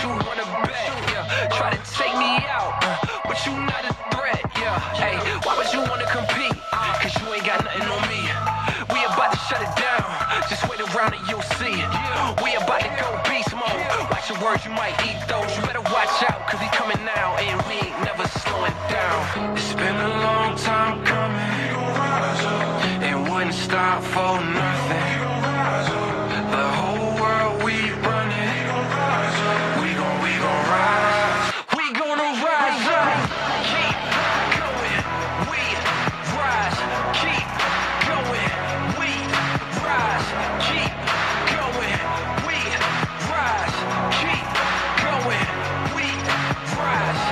you wanna bet, yeah. Try to take me out, but you not a threat, yeah. Hey, why would you wanna compete? Cause you ain't got nothing on me. We about to shut it down, just wait around and you'll see. We about to go beast mode. Watch your words, you might eat those. You better watch out, cause we coming now, and we ain't never slowing down. It's been a long time coming, and wouldn't stop for nothing. The whole world we running, we gon' rise. We gonna rise up. Keep going, we rise. Keep going, we rise. Keep going, we rise. Keep going, we rise.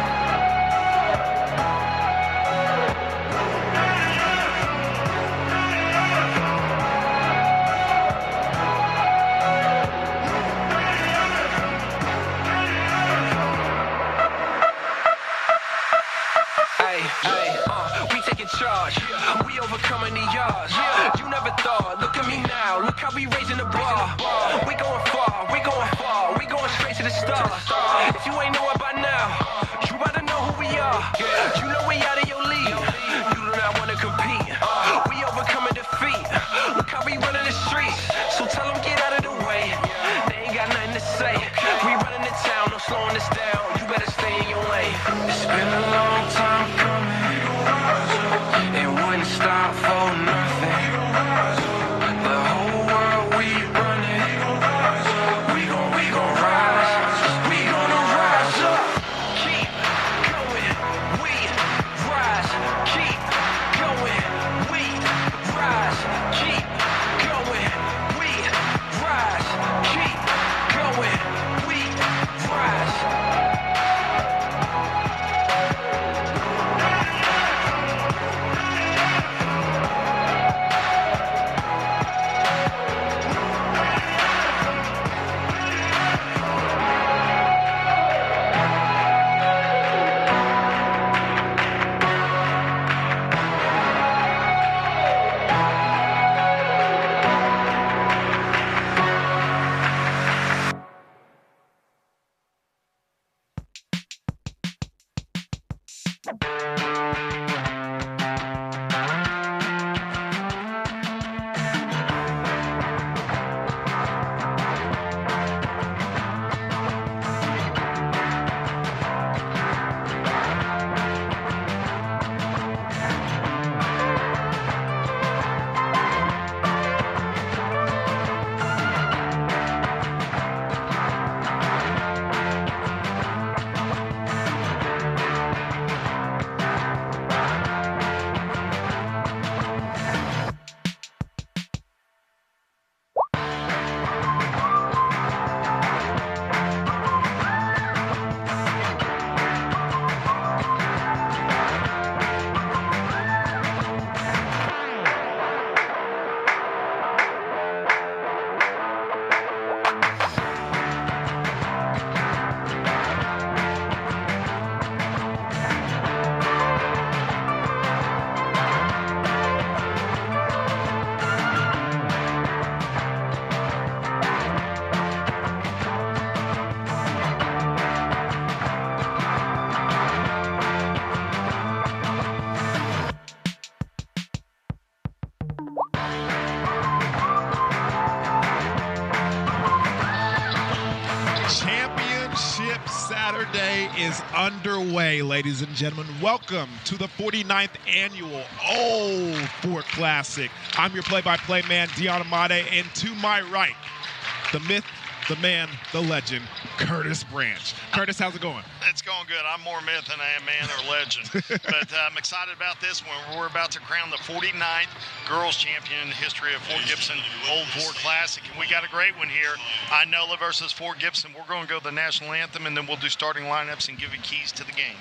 We taking charge, we overcoming the odds. You never thought, look at me now, look how we raising the bar. We going far, we going straight to the stars. If you ain't know it by now, you better know who we are. You know we out of your league, you do not wanna compete. We overcoming defeat, look how we running the streets. So tell them get out of the way, they ain't got nothing to say. We running the town, no slowing us down, you better stay in your lane. It's been a long time coming, it wouldn't stop for nothing. The whole world we running, we gon' rise. We gonna rise up. Keep going, we rise. Keep going, we rise. Keep going, we rise. Keep going, we rise. Saturday is underway, ladies and gentlemen. Welcome to the 49th annual Old Fort Classic. I'm your play-by-play man, Dion Amade, and to my right, the myth, the man, the legend, Curtis Branch. Curtis, how's it going? It's going good. I'm more myth than I am man or legend. But I'm excited about this one. We're about to crown the 49th girls champion in the history of Fort Gibson Old Fort Classic. And we got a great one here. INOLA versus Fort Gibson. We're going to go the national anthem, and then we'll do starting lineups and give you keys to the game.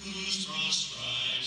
Whose cross right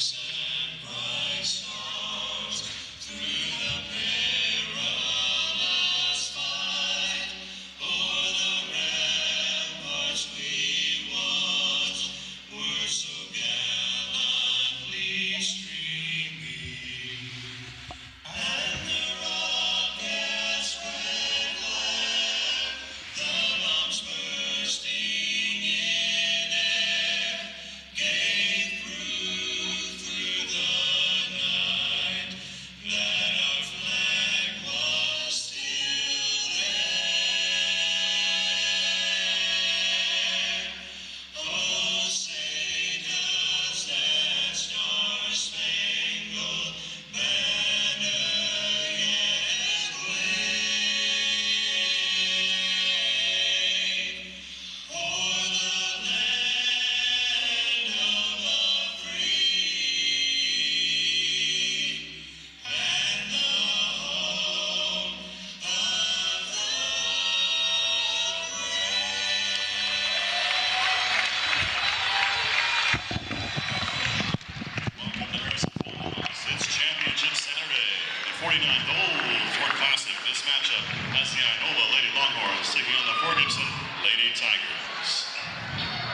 49th Old Fort Classic. This matchup has the INOLA Lady Longhorns taking on the Fort Gibson Lady Tigers.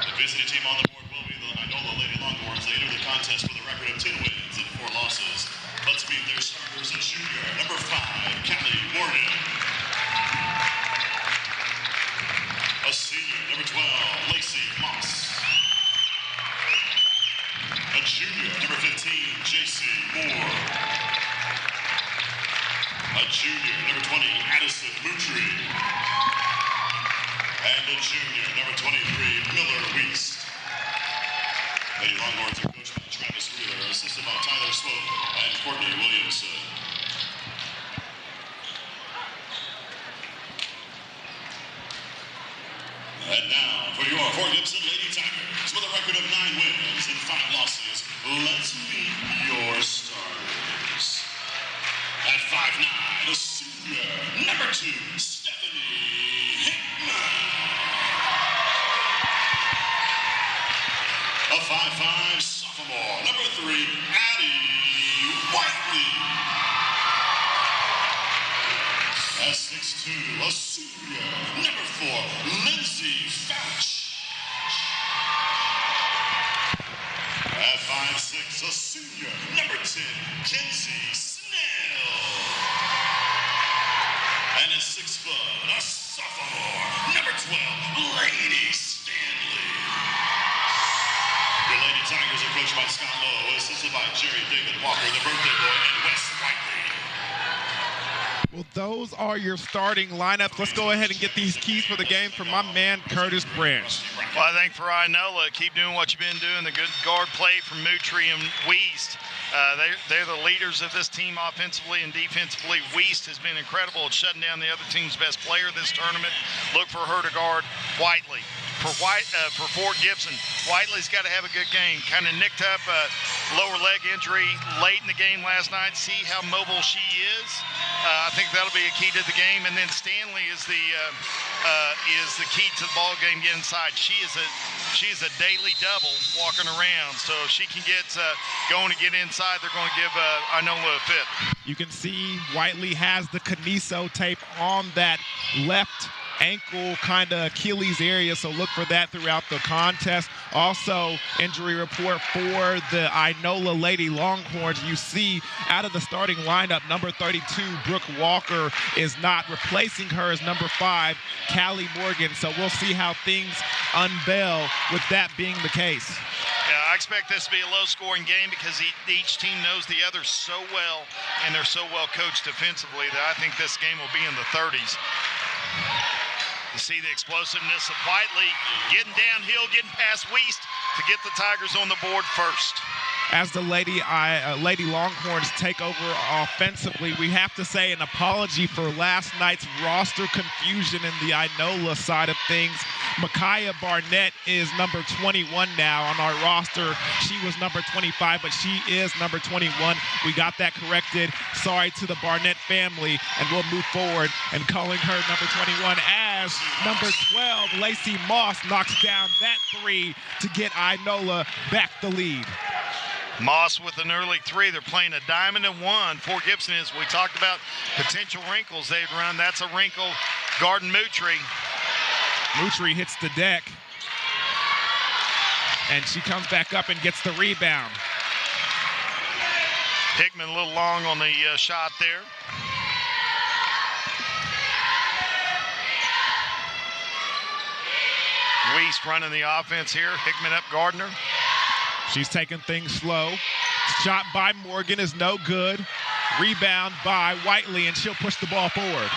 The visiting team on the board will be the INOLA Lady Longhorns. They enter the contest with a record of 10 wins and 4 losses. Let's meet their starters. A junior, number 5, Callie Morgan. A senior, number 12, Lacey Moss. A junior, number 15, JC Moore. A junior, number 20, Addison Moutry. And a junior, number 23, Miller Weist. Lady Longhorns are coached by Travis Wheeler, assisted by Tyler Swope and Courtney Williamson. And now, for your Fort Gibson Lady Tigers, with a record of 9 wins and 5 losses, let's meet your starters. At 5'9", a senior, number 2, Stephanie Hickman. A 5'5", sophomore, number 3, Addie Whiteley. A 6'2", a senior, number 4, Lindsay Fouch. At 5'6", a senior, number 10, Kenzie Snell. And at 6 foot, a sophomore, number 12, Lady Stanley. Your Lady Tigers are coached by Scott Lowe, assisted by Jerry David Walker, the birthday boy, and Wes Whiteley. Well, those are your starting lineups. Let's go ahead and get these keys for the game from my man, Curtis Branch. Well, I think for INOLA, keep doing what you've been doing. The good guard play from Moutry and Weist. They're the leaders of this team offensively and defensively. Weist has been incredible at shutting down the other team's best player this tournament. Look for her to guard Whiteley. For Fort Gibson, Whiteley's got to have a good game. Kind of nicked up a lower leg injury late in the game last night. See how mobile she is. I think that'll be a key to the game. And then Stanley is the key to the ball game. Get inside. She's a daily double walking around. So if she can get going to get inside, they're going to give INOLA a fit. You can see Whiteley has the Caniso tape on that left ankle kind of Achilles area, so look for that throughout the contest. Also, injury report for the INOLA Lady Longhorns. You see out of the starting lineup, number 32, Brooke Walker, is not. Replacing her is number 5, Callie Morgan. So we'll see how things unveil with that being the case. Yeah, I expect this to be a low-scoring game because each team knows the other so well, and they're so well coached defensively that I think this game will be in the 30s. You see the explosiveness of Whiteley getting downhill, getting past Weist to get the Tigers on the board first. As the Lady Longhorns take over offensively, we have to say an apology for last night's roster confusion in the INOLA side of things. Micaiah Barnett is number 21 now on our roster. She was number 25, but she is number 21. We got that corrected. Sorry to the Barnett family, and we'll move forward and calling her number 21 as number 12, Lacey Moss knocks down that 3 to get INOLA back the lead. Moss with an early 3. They're playing a diamond and 1. Fort Gibson is, we talked about potential wrinkles they'd run. That's a wrinkle. Garden Moutry. Moutry hits the deck. And she comes back up and gets the rebound. Hickman a little long on the shot there. Weist running the offense here. Hickman up Gardner. She's taking things slow. Shot by Morgan is no good. Rebound by Whiteley, and she'll push the ball forward.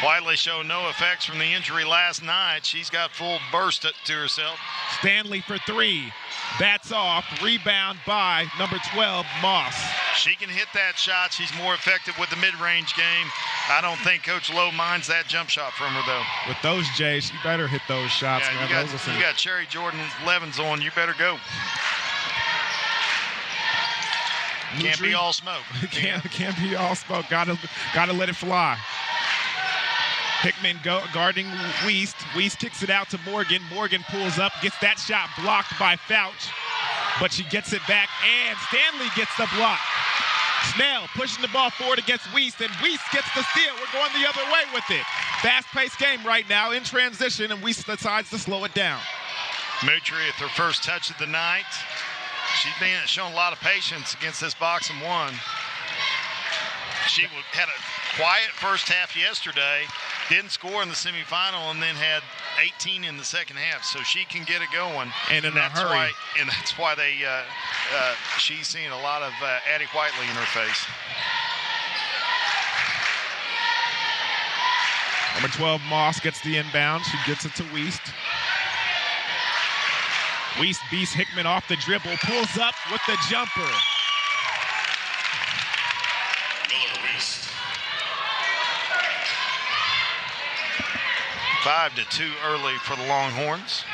Whiteley showed no effects from the injury last night. She's got full burst to herself. Stanley for 3. Bats off. Rebound by number 12, Moss. She can hit that shot. She's more effective with the mid-range game. I don't think Coach Lowe minds that jump shot from her, though. With those Jays, she better hit those shots. Yeah, you got Cherry Jordan Levens on. You better go. Can't be all smoke. Can't be all smoke. Gotta let it fly. Hickman guarding Weist. Weist kicks it out to Morgan. Morgan pulls up, gets that shot blocked by Fouch, but she gets it back, and Stanley gets the block. Snell pushing the ball forward against Weiss, and Weiss gets the steal. We're going the other way with it. Fast-paced game right now in transition, and Weiss decides to slow it down. Moutry at her first touch of the night. She's been shown a lot of patience against this box and one. She had a quiet first half yesterday, didn't score in the semifinal, and then had 18 in the second half, so she can get it going. And in a hurry. That's why she's seeing a lot of Addie Whiteley in her face. Number 12, Moss gets the inbound. She gets it to Weiss. Weiss beats Hickman off the dribble, pulls up with the jumper. Miller Weiss. 5-2 early for the Longhorns.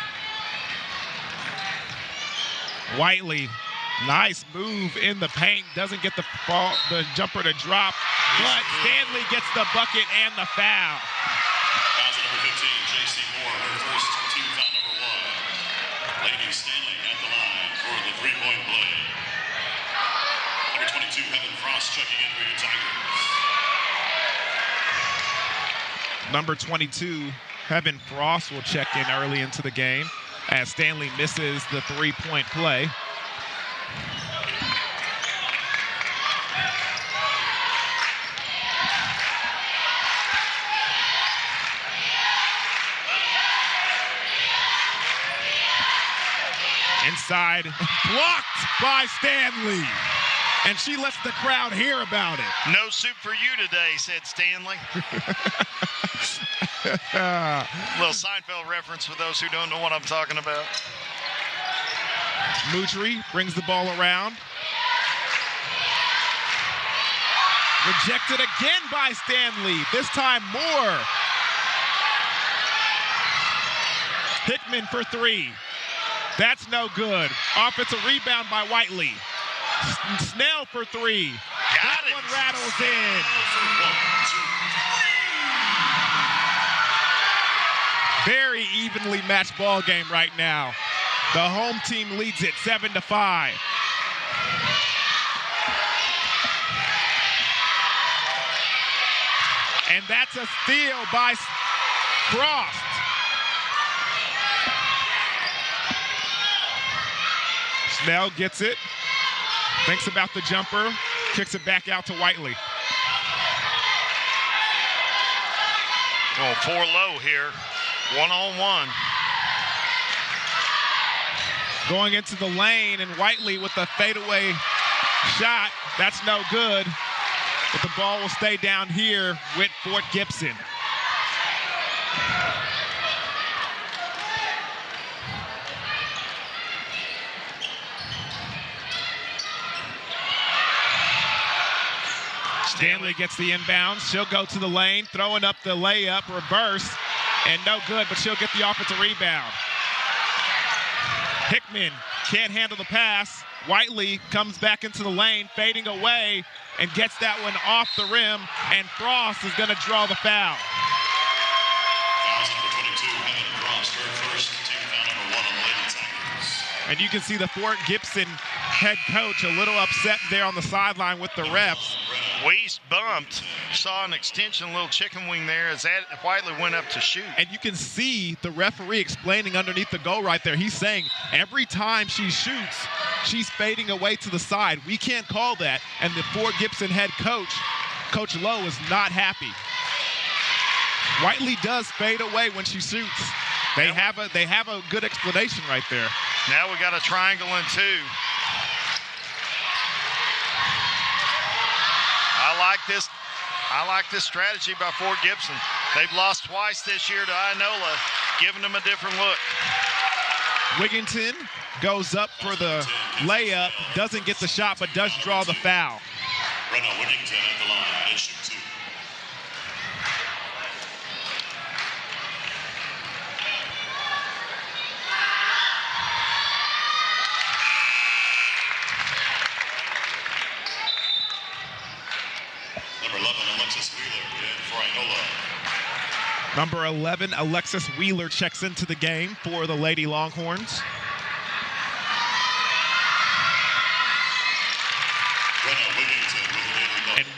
Whiteley, nice move in the paint. Doesn't get the jumper to drop, but Stanley gets the bucket and the foul. Foul number 15, J.C. Moore, her first team foul number 1. Lady Stanley at the line for the three-point play. Number 22, Heaven Frost checking in for your Tigers. Number 22, Heaven Frost will check in early into the game as Stanley misses the three-point play. Inside, blocked by Stanley. And she lets the crowd hear about it. No soup for you today, said Stanley. Little Seinfeld reference for those who don't know what I'm talking about. Moutry brings the ball around. Rejected again by Stanley. This time Moore. Hickman for three. That's no good. Offensive rebound by Whiteley. Snell for three. Got it. One rattles in. 1, 2, 3. Very evenly matched ball game right now. The home team leads it 7-5. And that's a steal by Frost. Snell gets it, thinks about the jumper, kicks it back out to Whiteley. Oh, 4 low here, 1-on-1. Going into the lane, and Whiteley with the fadeaway shot. That's no good, but the ball will stay down here with Fort Gibson. Stanley gets the inbound. She'll go to the lane, throwing up the layup, reverse, and no good, but she'll get the offensive rebound. Hickman can't handle the pass. Whiteley comes back into the lane, fading away, and gets that one off the rim, and Frost is going to draw the foul. Foul number 22, Heaven Frost, her first team foul number 1 on the Lady Tigers. And you can see the Fort Gibson head coach a little upset there on the sideline with the refs. Weiss bumped, saw an extension, little chicken wing there as Whiteley went up to shoot. And you can see the referee explaining underneath the goal right there. He's saying every time she shoots, she's fading away to the side. We can't call that. And the Fort Gibson head coach, Coach Lowe, is not happy. Whiteley does fade away when she shoots. They have a good explanation right there. Now we got a triangle and 2. I like this strategy by Fort Gibson. They've lost twice this year to INOLA, giving them a different look. Wigginton goes up for the layup, doesn't get the shot, but does draw the foul. Brenna Wigginton at the line, they shoot 2. Number 11, Alexis Wheeler in for INOLA. Number 11, Alexis Wheeler checks into the game for the Lady Longhorns. Brenna Wigginton with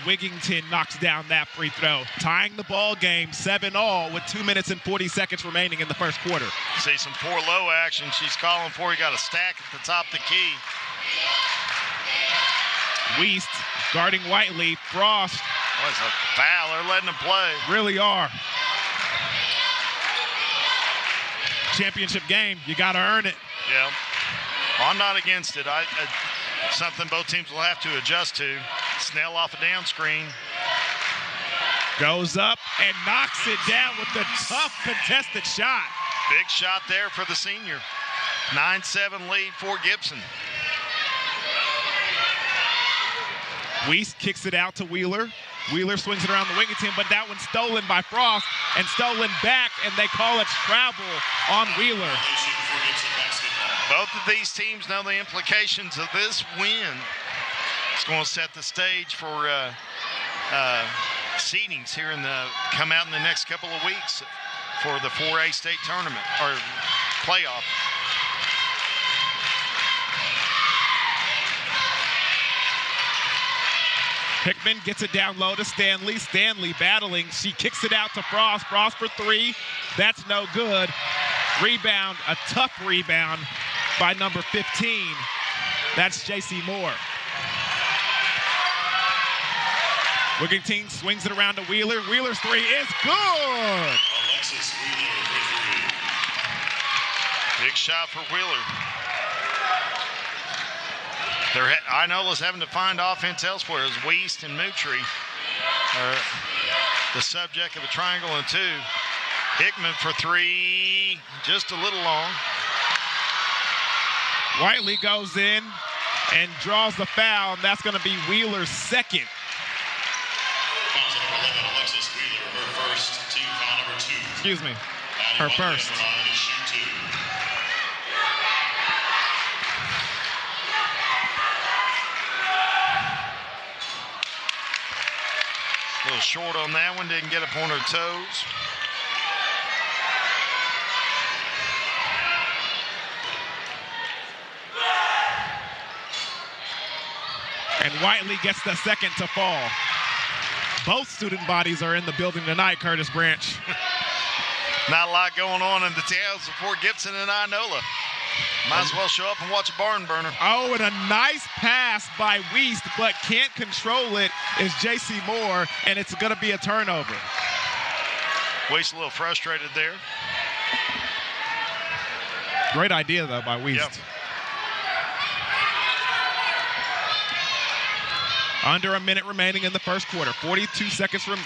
Wigington knocks down that free throw, tying the ball game 7-all with 2 minutes and 40 seconds remaining in the first quarter. See some 4-low action she's calling for. You got a stack at the top of the key. Wiest guarding Whiteley. Frost. Oh, it's a foul. They're letting them play. Really are. Championship game, you got to earn it. Yeah. Well, I'm not against it. Something both teams will have to adjust to. Snell off a down screen. Goes up and knocks it down with the tough contested shot. Big shot there for the senior. 9-7 lead for Gibson. Wiest kicks it out to Wheeler. Wheeler swings it around the Wigington, but that one's stolen by Frost and stolen back, and they call it travel on Wheeler. Both of these teams know the implications of this win. It's going to set the stage for seedings here come out in the next couple of weeks for the 4A state tournament or playoff. Hickman gets it down low to Stanley. Stanley battling. She kicks it out to Frost. Frost for three. That's no good. Rebound, a tough rebound by number 15. That's J.C. Moore. Wigington swings it around to Wheeler. Wheeler's three is good. Alexis Wheeler for three. Big shot for Wheeler. INOLA's having to find offense elsewhere as Wiest and Moutry are the subject of a triangle and two. Hickman for three, just a little long. Whiteley goes in and draws the foul, and that's going to be Wheeler's second. Foul to number 11, Alexis Wheeler, her first, team foul number 2. Excuse me, Adding her one first. man on to shoot 2. A little short on that one, didn't get up on her toes. And Whiteley gets the second to fall. Both student bodies are in the building tonight, Curtis Branch. Not a lot going on in the towns of Fort Gibson and INOLA. Might as well show up and watch a barn burner. Oh, and a nice pass by Wiest, but can't control it is J.C. Moore, and it's going to be a turnover. Wiest a little frustrated there. Great idea, though, by Wiest. Yep. Under a minute remaining in the first quarter. 42 seconds from.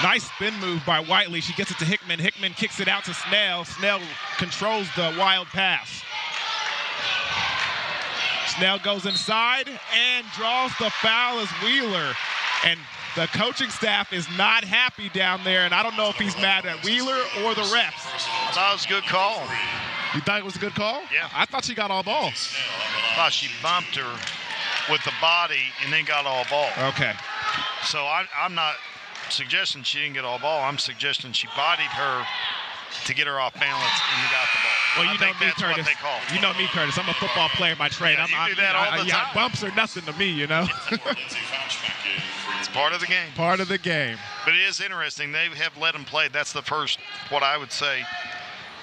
Nice spin move by Whiteley. She gets it to Hickman. Hickman kicks it out to Snell. Snell controls the wild pass. Snell goes inside and draws the foul as Wheeler. And the coaching staff is not happy down there, and I don't know if he's mad at Wheeler or the refs. I thought it was a good call. You thought it was a good call? Yeah. I thought she got all ball. I thought she bumped her with the body and then got all ball. Okay. So I'm not suggesting she didn't get all ball. I'm suggesting she bodied her to get her off balance and got the ball. Well, you know me, that's Curtis. what they call. You know me, Curtis. I'm a football player by trade. Yeah, you do that all the time. Bumps are nothing to me, you know. It's part of the game. Part of the game. But it is interesting. They have let them play. That's the first, what I would say,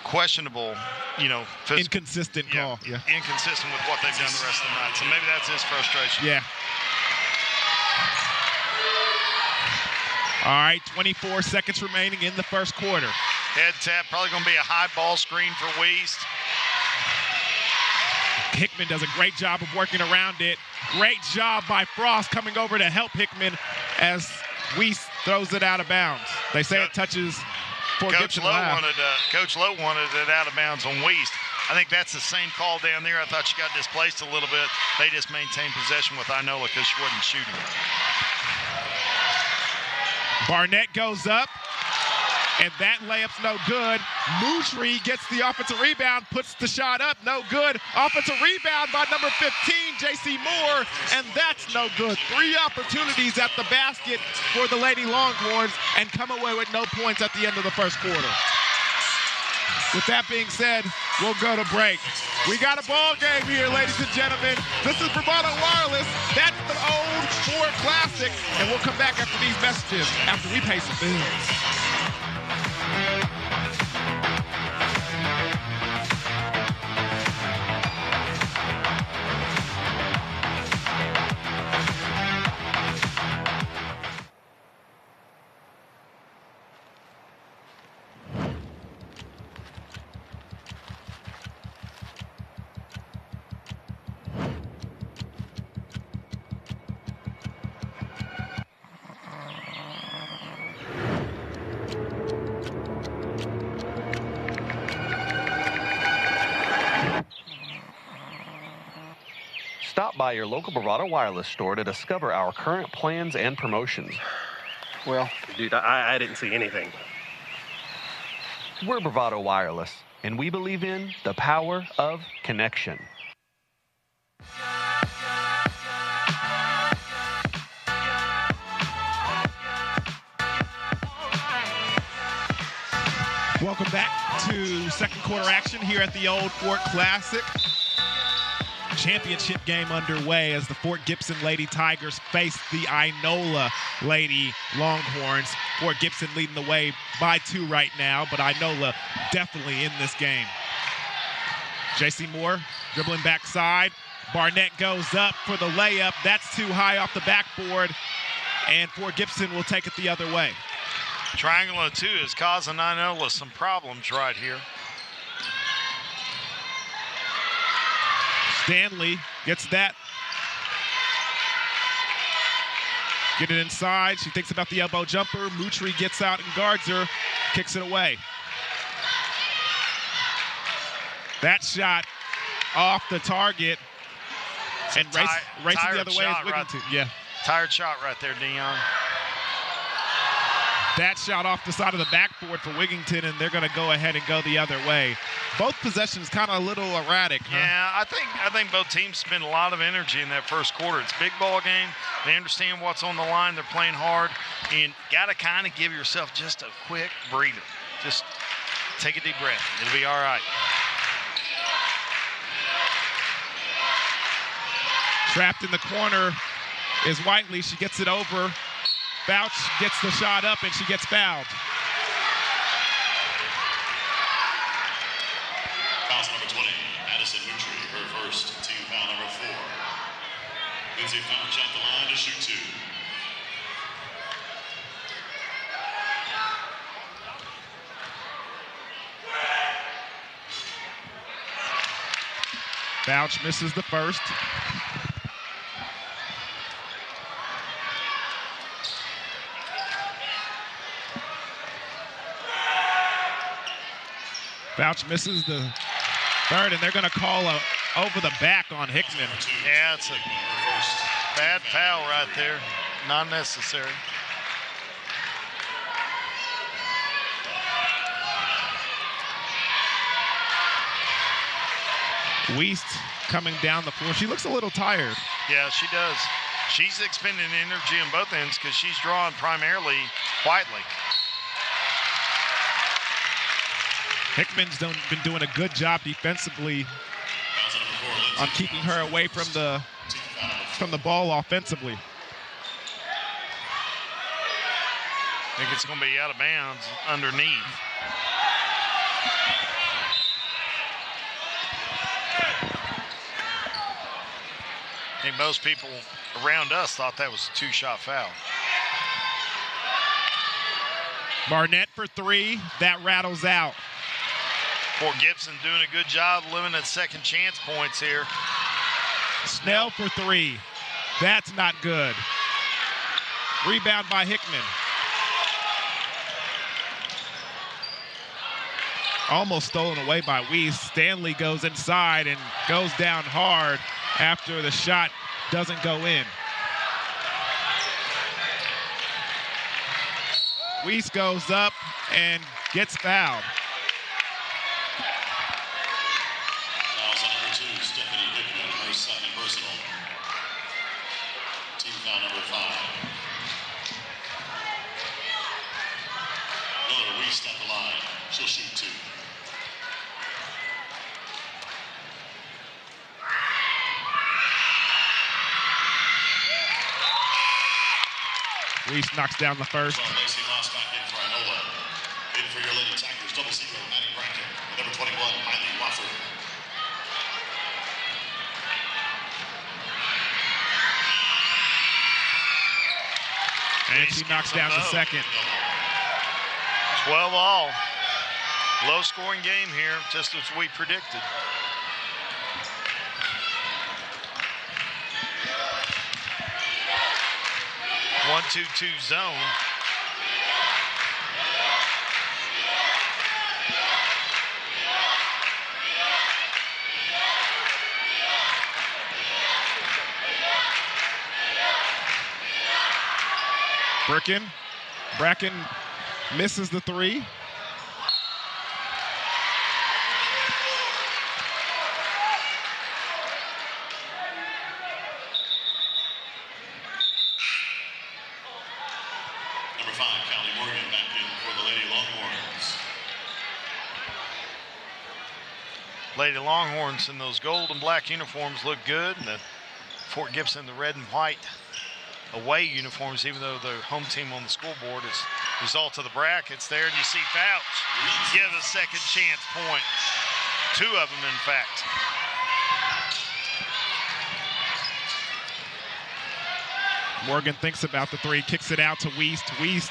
questionable, physical. Inconsistent call. Yeah. Inconsistent with what they've done the rest of the night. So maybe that's his frustration. Yeah. All right, 24 seconds remaining in the first quarter. Head tap, probably going to be a high ball screen for Wiest. Hickman does a great job of working around it. Great job by Frost coming over to help Hickman as Wiest throws it out of bounds. They say it touches Fort Coach Gibson Lowe High. Coach Lowe wanted it out of bounds on Wiest. I think that's the same call down there. I thought she got displaced a little bit. They just maintained possession with INOLA because she wasn't shooting. Barnett goes up, and that layup's no good. Moutry gets the offensive rebound, puts the shot up, no good. Offensive rebound by number 15, J.C. Moore, and that's no good. 3 opportunities at the basket for the Lady Longhorns and come away with no points at the end of the first quarter. With that being said, we'll go to break. We got a ball game here, ladies and gentlemen. This is Bravado Wireless. That's the old Ford Classic, and we'll come back after these messages, after we pay some bills. Stop by your local Bravado Wireless store to discover our current plans and promotions. Well, dude, I didn't see anything. We're Bravado Wireless, and we believe in the power of connection. Welcome back to second quarter action here at the Old Fort Classic. Championship game underway as the Fort Gibson Lady Tigers face the INOLA Lady Longhorns. Fort Gibson leading the way by 2 right now, but INOLA definitely in this game. J.C. Moore dribbling backside. Barnett goes up for the layup. That's too high off the backboard, and Fort Gibson will take it the other way. Triangle of 2 is causing INOLA some problems right here. Stanley gets that. Get it inside. She thinks about the elbow jumper. Moutry gets out and guards her. Kicks it away. That shot off the target. And racing the other way is Wigginton. Yeah. Tired shot right there, Dion. That shot off the side of the backboard for Wigginton, and they're going to go ahead and go the other way. Both possessions kind of a little erratic, huh? Yeah, I think both teams spend a lot of energy in that first quarter. It's a big ball game. They understand what's on the line. They're playing hard, and got to kind of give yourself just a quick breather. Just take a deep breath. It'll be all right. Trapped in the corner is Whiteley. She gets it over. Bouch gets the shot up, and she gets fouled. Foul number 20, Addison Moutry, her first, team foul number 4. Lindsay Fouch at the line to shoot 2. Bouch misses the first. Bouch misses the third, and they're going to call a over the back on Hickman. Yeah, it's a bad foul right there. Not necessary. Weist coming down the floor. She looks a little tired. Yeah, she does. She's expending energy on both ends because she's drawing primarily Whiteley. Hickman's been doing a good job defensively on keeping her away from the ball offensively. I think it's going to be out of bounds underneath. I think most people around us thought that was a 2-shot foul. Barnett for 3. That rattles out. Fort Gibson doing a good job limiting second chance points here. Snell for 3. That's not good. Rebound by Hickman. Almost stolen away by Weist. Stanley goes inside and goes down hard after the shot doesn't go in. Weist goes up and gets fouled. Fouls on number 2, Stephanie Hickman, her second personal. Team foul number 5. Miller Weist at the line. She'll shoot 2. Weiss knocks down the first. Lacey Moss back in for INOLA. In for your Lady Tigers, double single, Maddie Bracken. With number 21, Miley Wofford. And she knocks down the second. 12 all. Low scoring game here, just as we predicted. One, 2-2 zone. Bracken misses the three. Number 5, Callie Morgan back in for the Lady Longhorns. Lady Longhorns in those gold and black uniforms look good. And the Fort Gibson, the red and white away uniforms, even though the home team on the scoreboard is result of the brackets there. And you see Fouch give a second chance point. 2 of them, in fact. Morgan thinks about the three, kicks it out to Weiss. Weiss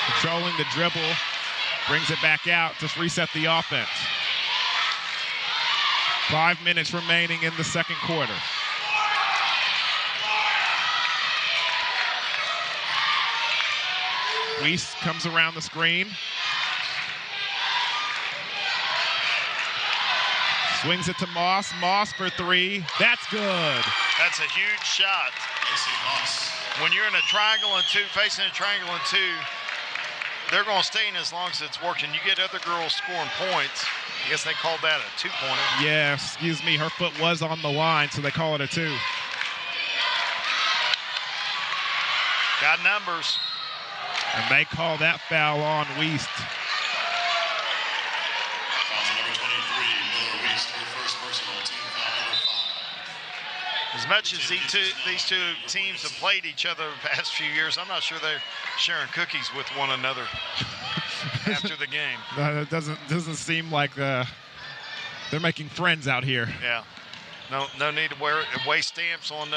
controlling the dribble, brings it back out to reset the offense. 5 minutes remaining in the second quarter. Weiss comes around the screen. Swings it to Moss. Moss for three. That's good. That's a huge shot. When you're in a triangle and two, facing a triangle and two, they're going to stay in as long as it's working. You get other girls scoring points. I guess they called that a two-pointer. Yeah, excuse me. Her foot was on the line, so they call it a two. Got numbers. And they call that foul on Weiss. Foul number 23, Miller Weiss, her first personal, team foul number 5. As much as these two teams have played each other the past few years, I'm not sure they're sharing cookies with one another after the game. No, it doesn't seem like they're making friends out here. Yeah. No need to waste stamps on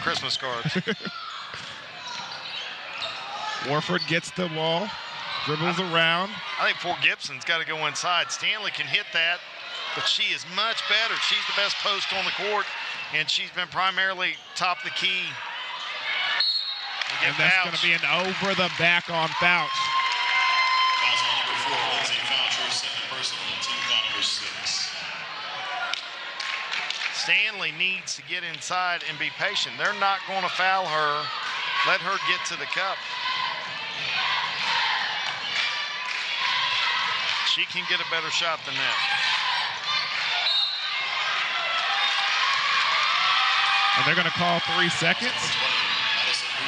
Christmas cards. Warford gets the ball, dribbles around. I think Fort Gibson's got to go inside. Stanley can hit that, but she is much better. She's the best post on the court, and she's been primarily top of the key. And that's going to be an over the back on Fouch. Foul number 4, Lindsay Fouch, her second personal, team foul number 6. Stanley needs to get inside and be patient. They're not going to foul her. Let her get to the cup. She can get a better shot than that. And they're going to call 3 seconds.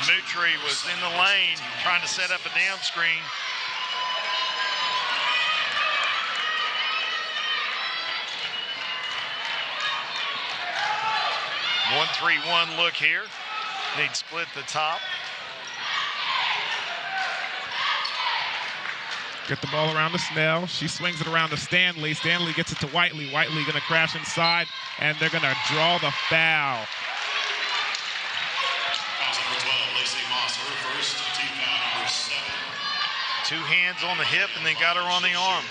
Moutry was in the lane trying to set up a down screen. One 3-1 look here. They'd split the top. Get the ball around to Snell. She swings it around to Stanley. Stanley gets it to Whiteley. Whiteley going to crash inside, and they're going to draw the foul. Foul number 12, Lacey Moss, her first, team foul number 7. 2 hands on the hip, and then got her on the arm.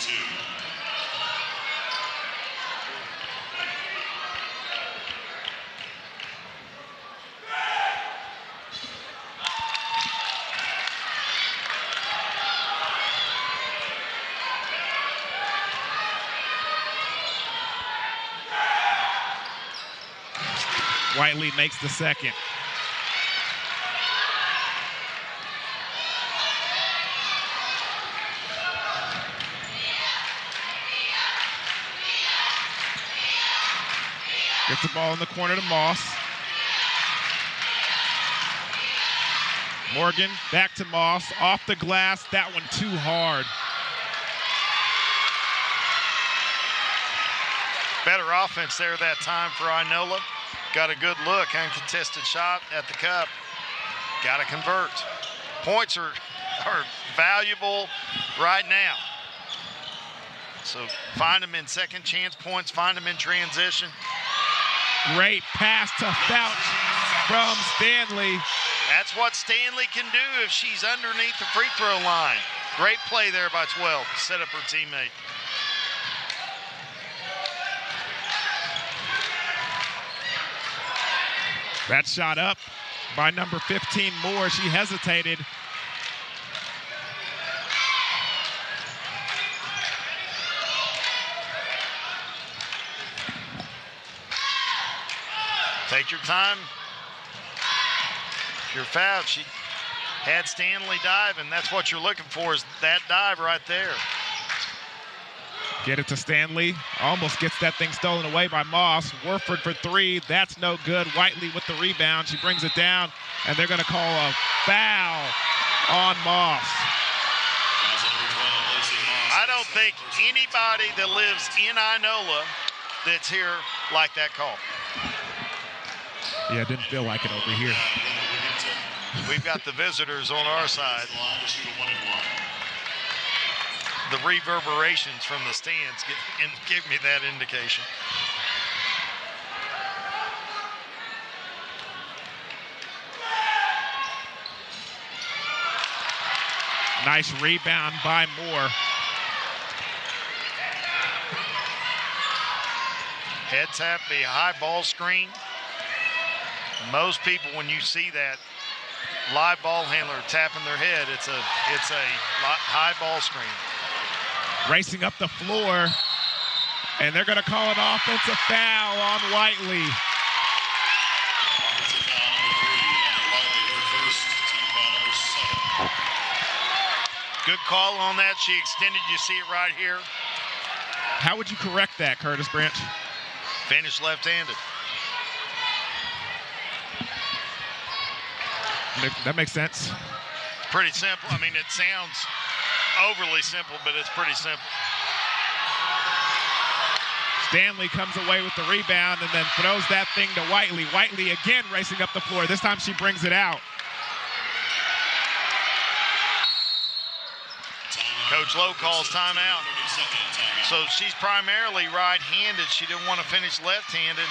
Whiteley makes the second. Gets the ball in the corner to Moss. Morgan back to Moss, off the glass, that one too hard. Better offense there that time for INOLA. Got a good look, uncontested shot at the cup. Got to convert. Points are valuable right now. So find them in second chance points, find them in transition. Great pass to Fouch from Stanley. That's what Stanley can do if she's underneath the free throw line. Great play there by 12 to set up her teammate. That shot up by number 15 Moore. She hesitated. Take your time. If you're fouled, she had Stanley dive, and that's what you're looking for is that dive right there. Get it to Stanley. Almost gets that thing stolen away by Moss. Warford for three. That's no good. Whiteley with the rebound. She brings it down, and they're going to call a foul on Moss. I don't think anybody that lives in Inola that's here like that call. Yeah, it didn't feel like it over here. We've got the visitors on our side. The reverberations from the stands give me that indication. Nice rebound by Moore. Head tap, be a high ball screen. Most people, when you see that live ball handler tapping their head, it's a high ball screen. Racing up the floor, and they're going to call an offensive foul on Whiteley. Good call on that. She extended. You see it right here. How would you correct that, Curtis Branch? Finish left-handed. That makes sense. Pretty simple. I mean, it sounds overly simple, but it's pretty simple. Stanley comes away with the rebound and then throws that thing to Whiteley. Whiteley again racing up the floor. This time she brings it out. Coach Lowe calls timeout. So she's primarily right-handed. She didn't want to finish left-handed.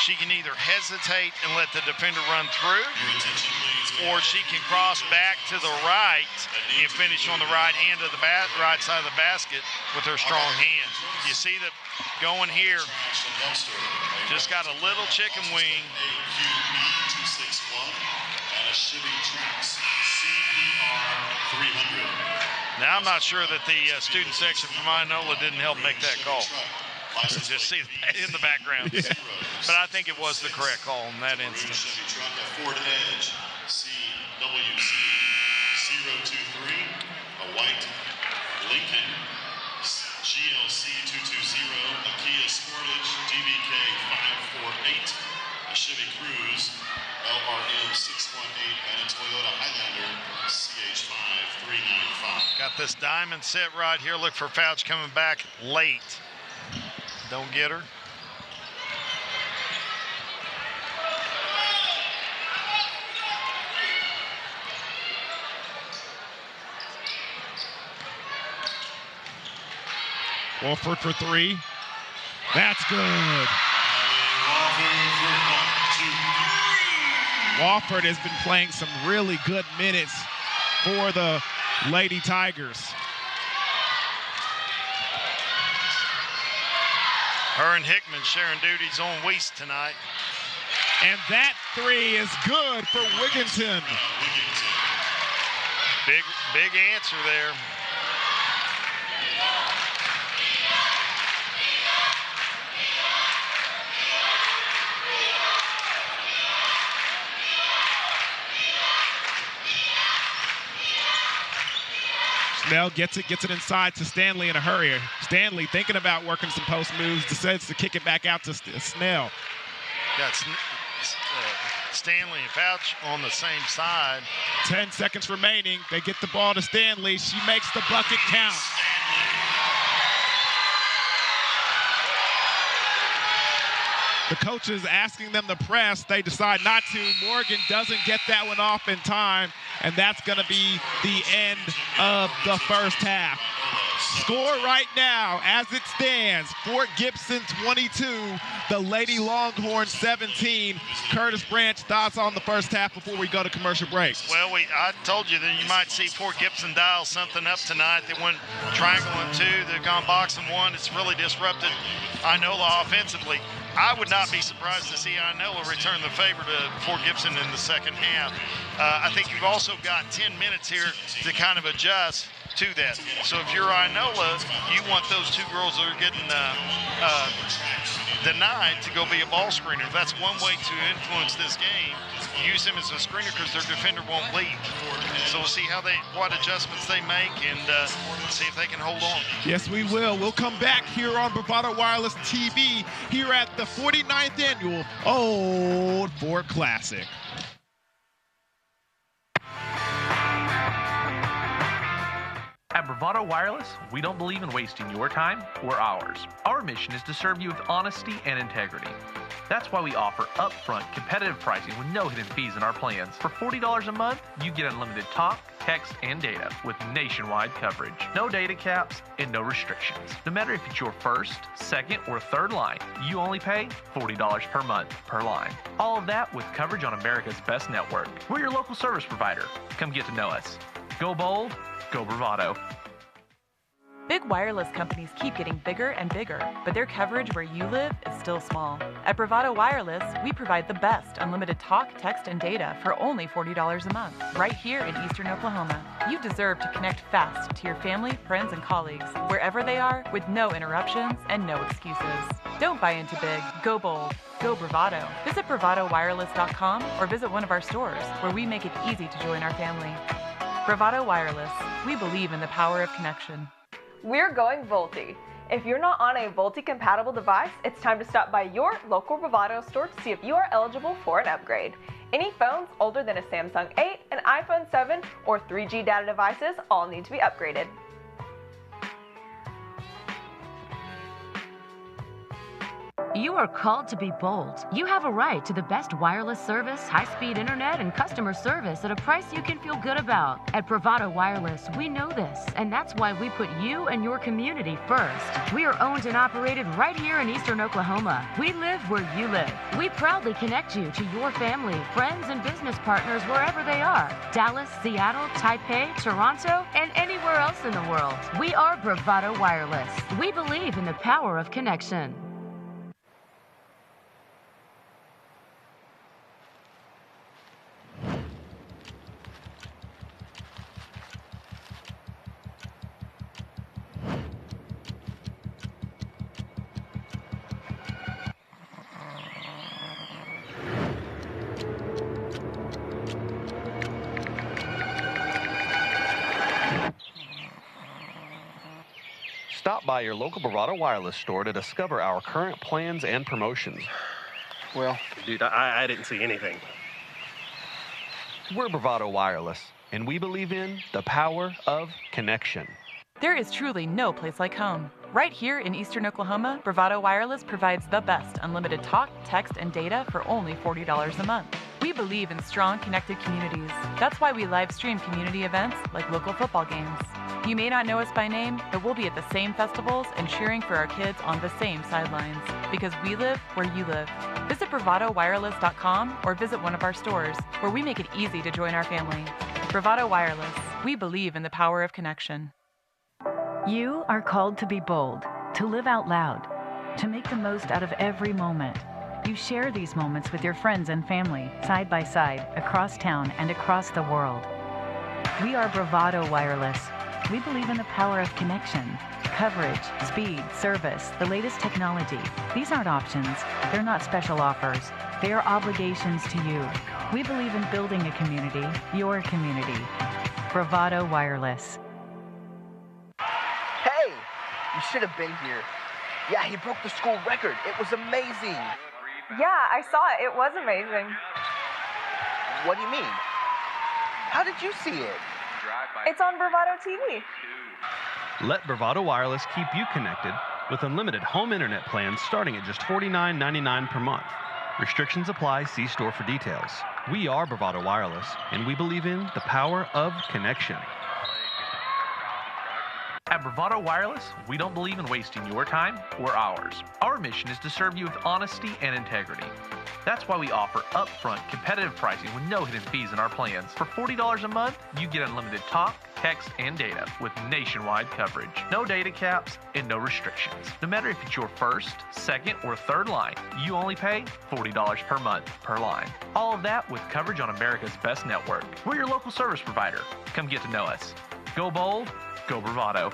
She can either hesitate and let the defender run through, or she can cross back to the right and finish on the right hand of the right side of the basket with her strong hand. You see that going here, just got a little chicken wing. Now I'm not sure that the student section from Inola didn't help make that call. Just see that in the background. Yeah. But I think it was the correct call in that instance. Ford Edge, CWC 023, a white Lincoln, GLC 220, a Kia Sportage, DBK 548, a Chevy Cruze, LRM 618, and a Toyota Highlander CH5 395. Got this diamond set right here. Look for Fouch coming back late. Don't get her. Wolford for three. That's good. Wofford has been playing some really good minutes for the Lady Tigers. Her and Hickman sharing duties on Weiss tonight. And that three is good for Wigginton. Big answer there. Snell gets it inside to Stanley in a hurry. Stanley thinking about working some post moves, decides to kick it back out to Snell. Got Stanley and Fouch on the same side. 10 seconds remaining. They get the ball to Stanley. She makes the bucket count. The coach is asking them to press. They decide not to. Morgan doesn't get that one off in time, and that's going to be the end of the first half. Score right now, as it stands, Fort Gibson 22, the Lady Longhorns 17. Curtis Branch, thoughts on the first half before we go to commercial break? Well, I told you that you might see Fort Gibson dial something up tonight. They went triangle and two. They've gone box and one. It's really disrupted INOLA offensively. I would not be surprised to see INOLA return the favor to Fort Gibson in the second half. I think you've also got 10 minutes here to kind of adjust to that. So if you're INOLA, you want those two girls that are getting denied to go be a ball screener. That's one way to influence this game. Use them as a screener because their defender won't leave. So we'll see what adjustments they make and see if they can hold on. Yes, we will. We'll come back here on Bravado Wireless TV here at the 49th Annual Old Fort Classic. At Bravado Wireless, we don't believe in wasting your time or ours. Our mission is to serve you with honesty and integrity. That's why we offer upfront competitive pricing with no hidden fees in our plans. For $40 a month, you get unlimited talk, text, and data with nationwide coverage. No data caps and no restrictions. No matter if it's your first, second, or third line, you only pay $40 per month per line. All of that with coverage on America's best network. We're your local service provider. Come get to know us. Go bold, go Bravado. Big wireless companies keep getting bigger and bigger, but their coverage where you live is still small. At Bravado Wireless, we provide the best unlimited talk, text, and data for only $40 a month, right here in Eastern Oklahoma. You deserve to connect fast to your family, friends, and colleagues, wherever they are, with no interruptions and no excuses. Don't buy into big, go bold, go Bravado. Visit bravadowireless.com or visit one of our stores, where we make it easy to join our family. Bravado Wireless, we believe in the power of connection. We're going Volti. If you're not on a Volti-compatible device, it's time to stop by your local Bravado store to see if you are eligible for an upgrade. Any phones older than a Samsung 8, an iPhone 7, or 3G data devices all need to be upgraded. You are called to be bold. You have a right to the best wireless service, high-speed internet, and customer service at a price you can feel good about. At Bravado Wireless, we know this, and that's why we put you and your community first. We are owned and operated right here in Eastern Oklahoma. We live where you live. We proudly connect you to your family, friends, and business partners wherever they are. Dallas, Seattle, Taipei, Toronto, and anywhere else in the world. We are Bravado Wireless. We believe in the power of connection. Stop by your local Bravado Wireless store to discover our current plans and promotions. Well, dude, I didn't see anything. We're Bravado Wireless, and we believe in the power of connection. There is truly no place like home. Right here in Eastern Oklahoma, Bravado Wireless provides the best unlimited talk, text, and data for only $40 a month. We believe in strong, connected communities. That's why we live stream community events like local football games. You may not know us by name, but we'll be at the same festivals and cheering for our kids on the same sidelines, because we live where you live. Visit bravadowireless.com or visit one of our stores, where we make it easy to join our family. Bravado Wireless, we believe in the power of connection. You are called to be bold, to live out loud, to make the most out of every moment. You share these moments with your friends and family, side by side, across town and across the world. We are Bravado Wireless. We believe in the power of connection, coverage, speed, service, the latest technology. These aren't options. They're not special offers. They are obligations to you. We believe in building a community, your community. Bravado Wireless. Hey, you should have been here. Yeah, he broke the school record. It was amazing. Yeah, I saw it. It was amazing. What do you mean? How did you see it? It's on Bravado TV. Let Bravado Wireless keep you connected with unlimited home internet plans starting at just $49.99 per month. Restrictions apply. See store for details. We are Bravado Wireless, and we believe in the power of connection. At Bravado Wireless, we don't believe in wasting your time or ours. Our mission is to serve you with honesty and integrity. That's why we offer upfront competitive pricing with no hidden fees in our plans. For $40 a month, you get unlimited talk, text, and data with nationwide coverage. No data caps and no restrictions. No matter if it's your first, second, or third line, you only pay $40 per month per line. All of that with coverage on America's best network. We're your local service provider. Come get to know us. Go bold, go Bravado.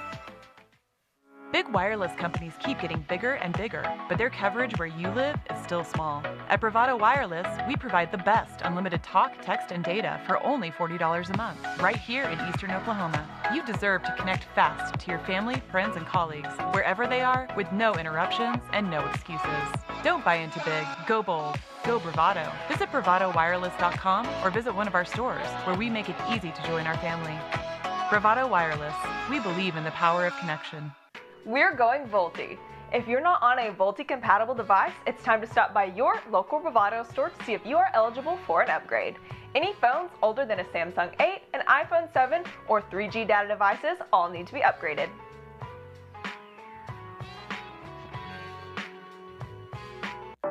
Big wireless companies keep getting bigger and bigger, but their coverage where you live is still small. At Bravado Wireless, we provide the best unlimited talk, text, and data for only $40 a month, right here in Eastern Oklahoma. You deserve to connect fast to your family, friends, and colleagues, wherever they are, with no interruptions and no excuses. Don't buy into big. Go bold. Go Bravado. Visit bravadowireless.com or visit one of our stores, where we make it easy to join our family. Bravado Wireless. We believe in the power of connection. We're going Volti. If you're not on a Volti-compatible device, it's time to stop by your local Bravado store to see if you are eligible for an upgrade. Any phones older than a Samsung 8, an iPhone 7, or 3G data devices all need to be upgraded.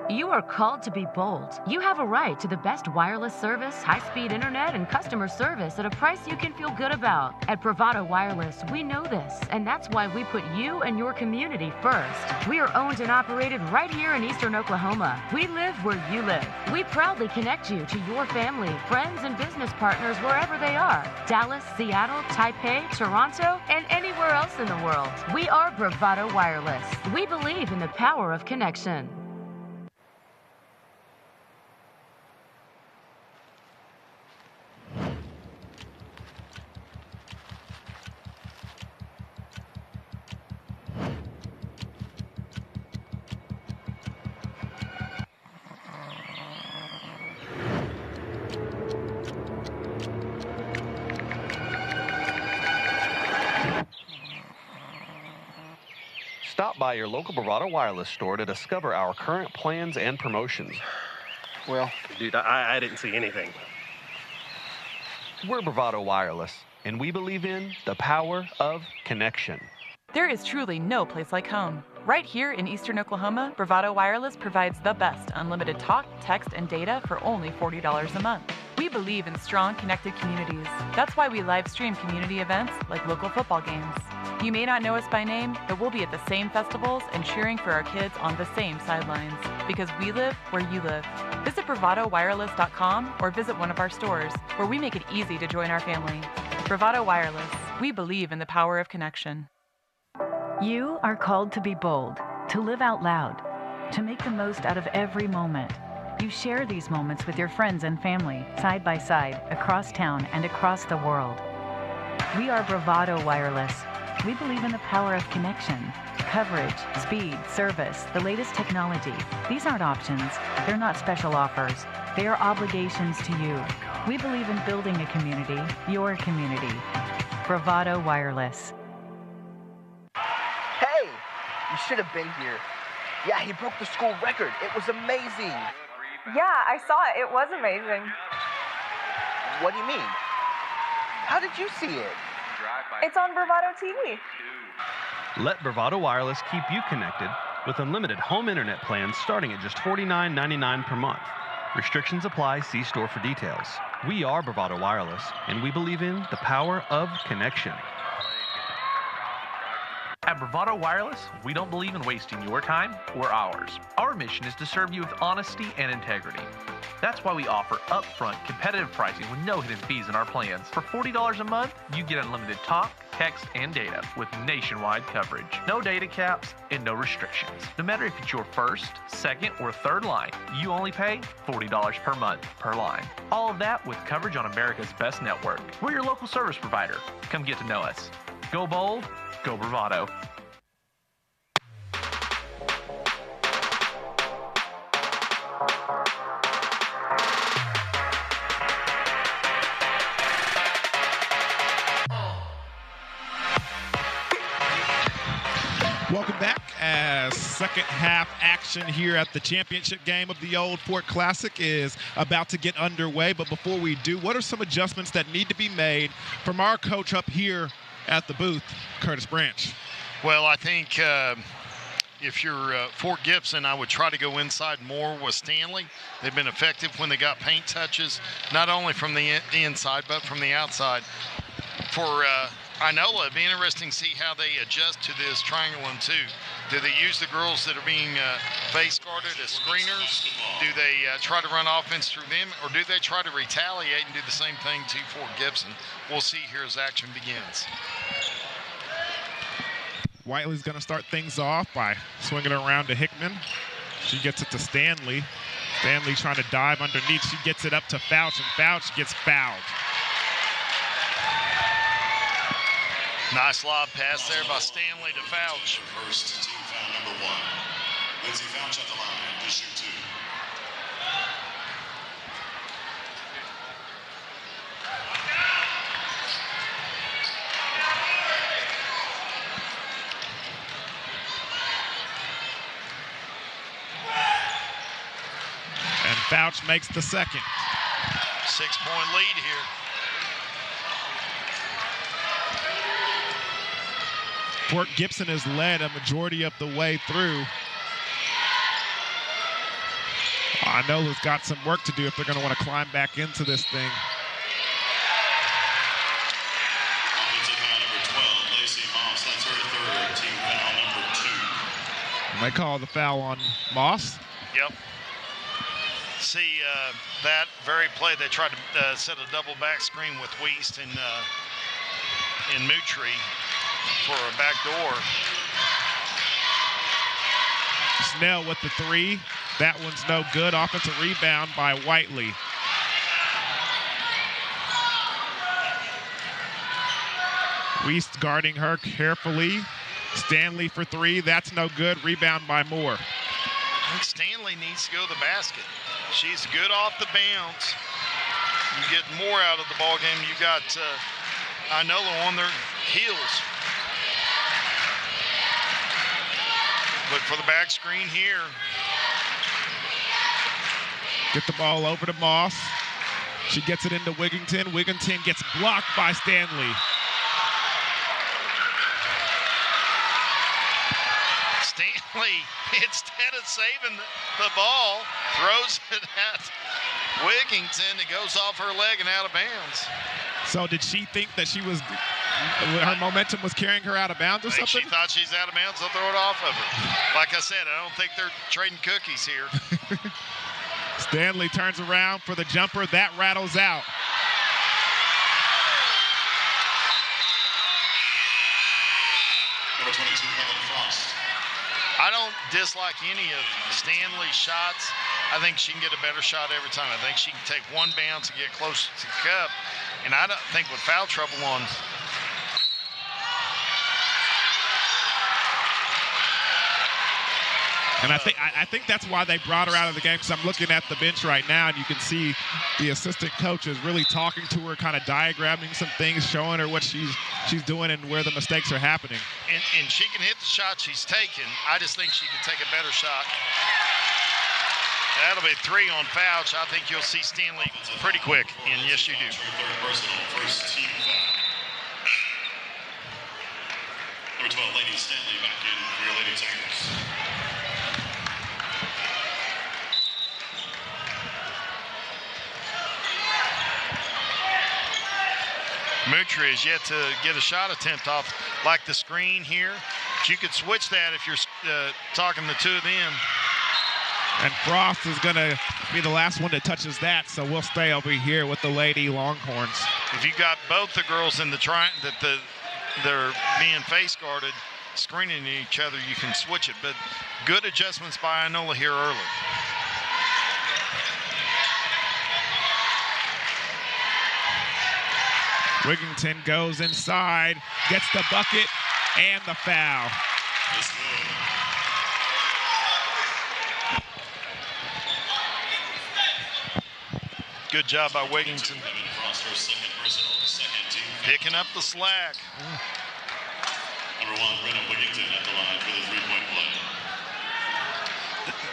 You are called to be bold. You have a right to the best wireless service, high-speed internet, and customer service at a price you can feel good about. At Bravado Wireless, we know this, and that's why we put you and your community first. We are owned and operated right here in Eastern Oklahoma. We live where you live. We proudly connect you to your family, friends, and business partners wherever they are. Dallas, Seattle, Taipei, Toronto, and anywhere else in the world. We are Bravado Wireless. We believe in the power of connection. Stop by your local Bravado Wireless store to discover our current plans and promotions. Well, dude, I didn't see anything. We're Bravado Wireless, and we believe in the power of connection. There is truly no place like home. Right here in Eastern Oklahoma, Bravado Wireless provides the best unlimited talk, text, and data for only $40 a month. We believe in strong, connected communities. That's why we live stream community events like local football games. You may not know us by name, but we'll be at the same festivals and cheering for our kids on the same sidelines, because we live where you live. Visit bravadowireless.com or visit one of our stores, where we make it easy to join our family. Bravado Wireless. We believe in the power of connection. You are called to be bold, to live out loud, to make the most out of every moment. You share these moments with your friends and family, side by side, across town and across the world. We are Bravado Wireless. We believe in the power of connection, coverage, speed, service, the latest technology. These aren't options. They're not special offers. They are obligations to you. We believe in building a community, your community. Bravado Wireless. Hey, you should have been here. Yeah, he broke the school record. It was amazing. Yeah, I saw it. It was amazing. What do you mean? How did you see it? It's on Bravado TV. Let Bravado Wireless keep you connected with unlimited home internet plans starting at just $49.99 per month. Restrictions apply. See store for details. We are Bravado Wireless, and we believe in the power of connection. At Bravado Wireless, we don't believe in wasting your time or ours. Our mission is to serve you with honesty and integrity. That's why we offer upfront competitive pricing with no hidden fees in our plans. For $40 a month, you get unlimited talk, text, and data with nationwide coverage. No data caps and no restrictions. No matter if it's your first, second, or third line, you only pay $40 per month per line. All of that with coverage on America's best network. We're your local service provider. Come get to know us. Go bold, go Bravado. Welcome back as second half action here at the championship game of the Old Fort Classic is about to get underway. But before we do, what are some adjustments that need to be made from our coach up here at the booth, Curtis Branch? Well, I think if you're Fort Gibson, I would try to go inside more with Stanley. They've been effective when they got paint touches, not only from the inside but from the outside. For INOLA, it'd be interesting to see how they adjust to this triangle and two. Do they use the girls that are being face guarded as screeners? Do they try to run offense through them, or do they try to retaliate and do the same thing to Fort Gibson? We'll see here as action begins. Whiteley's going to start things off by swinging it around to Hickman. She gets it to Stanley. Stanley trying to dive underneath. She gets it up to Fouch, and Fouch gets fouled. Nice lob pass there by Stanley to Fouch. First team foul number 1. Lindsay Fouch at the line to shoot 2. And Fouch makes the second. 6-point lead here. Fort Gibson has led a majority of the way through. INOLA's got some work to do if they're going to want to climb back into this thing. Offensive foul number 12, Lacey Moss. That's her third. Team foul number 2. And they call the foul on Moss. Yep. See that very play, they tried to set a double back screen with Weist and Moutry for a back door. Snell with the three. That one's no good. Offensive rebound by Whiteley. Weist guarding her carefully. Stanley for three. That's no good. Rebound by Moore. I think Stanley needs to go to the basket. She's good off the bounce. You get more out of the ball game. You got INOLA on their heels. Look for the back screen here. Get the ball over to Moss. She gets it into Wigginton. Wigginton gets blocked by Stanley. Stanley, instead of saving the ball, throws it at Wigginton. It goes off her leg and out of bounds. So did she think that her momentum was carrying her out of bounds or something? She thought she's out of bounds, they'll throw it off of her. Like I said, I don't think they're trading cookies here. Stanley turns around for the jumper. That rattles out. Number 22, Helen Frost. I don't dislike any of Stanley's shots. I think she can get a better shot every time. I think she can take one bounce and get close to the cup. And I don't think with foul trouble on And I think that's why they brought her out of the game, because I'm looking at the bench right now, and you can see the assistant coach is really talking to her, kind of diagramming some things, showing her what she's doing and where the mistakes are happening. And she can hit the shot she's taken. I just think she can take a better shot. That'll be 3 on Fouch. I think you'll see Stanley pretty quick, and yes, you do. Third personal, first team foul. Number 12, Lady Stanley back in for your Lady Tigers. Moutry is yet to get a shot attempt off, like the screen here. But you could switch that if you're talking the two of them. And Frost is going to be the last one that touches that, so we'll stay over here with the Lady Longhorns. If you got both the girls in the they're being face guarded, screening each other, you can switch it. But good adjustments by INOLA here early. Wigginton goes inside, gets the bucket and the foul. Good job by Wigginton. Picking up the slack.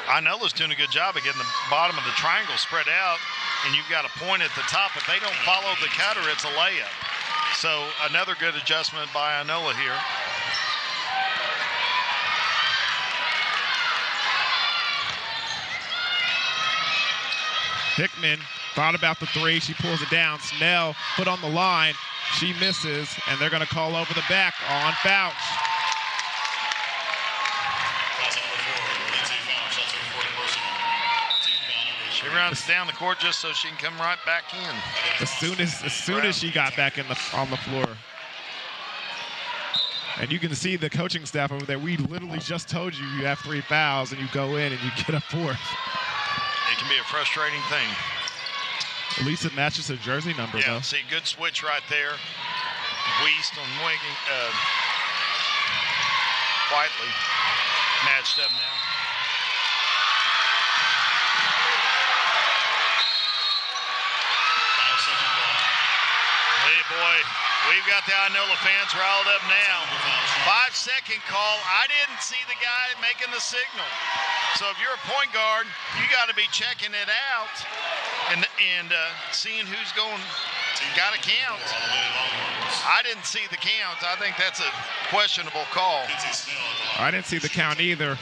INOLA's doing a good job of getting the bottom of the triangle spread out, and you've got a point at the top. If they don't follow the cutter, it's a layup. So another good adjustment by INOLA here. Hickman thought about the three. She pulls it down. Snell put on the line. She misses, and they're going to call over the back on Fouch. She runs down the court just so she can come right back in. As soon as she got back on the floor. And you can see the coaching staff over there. We literally just told you you have 3 fouls, and you go in and you get a 4th. It can be a frustrating thing. At least it matches her jersey number, though. See, good switch right there. Weist on Whiteley matched up now. Hey, boy, we've got the INOLA fans riled up now. 5-second call. I didn't see the guy making the signal. So if you're a point guard, you got to be checking it out and seeing who's going. Got to count. I didn't see the count. I think that's a questionable call. I didn't see the count either.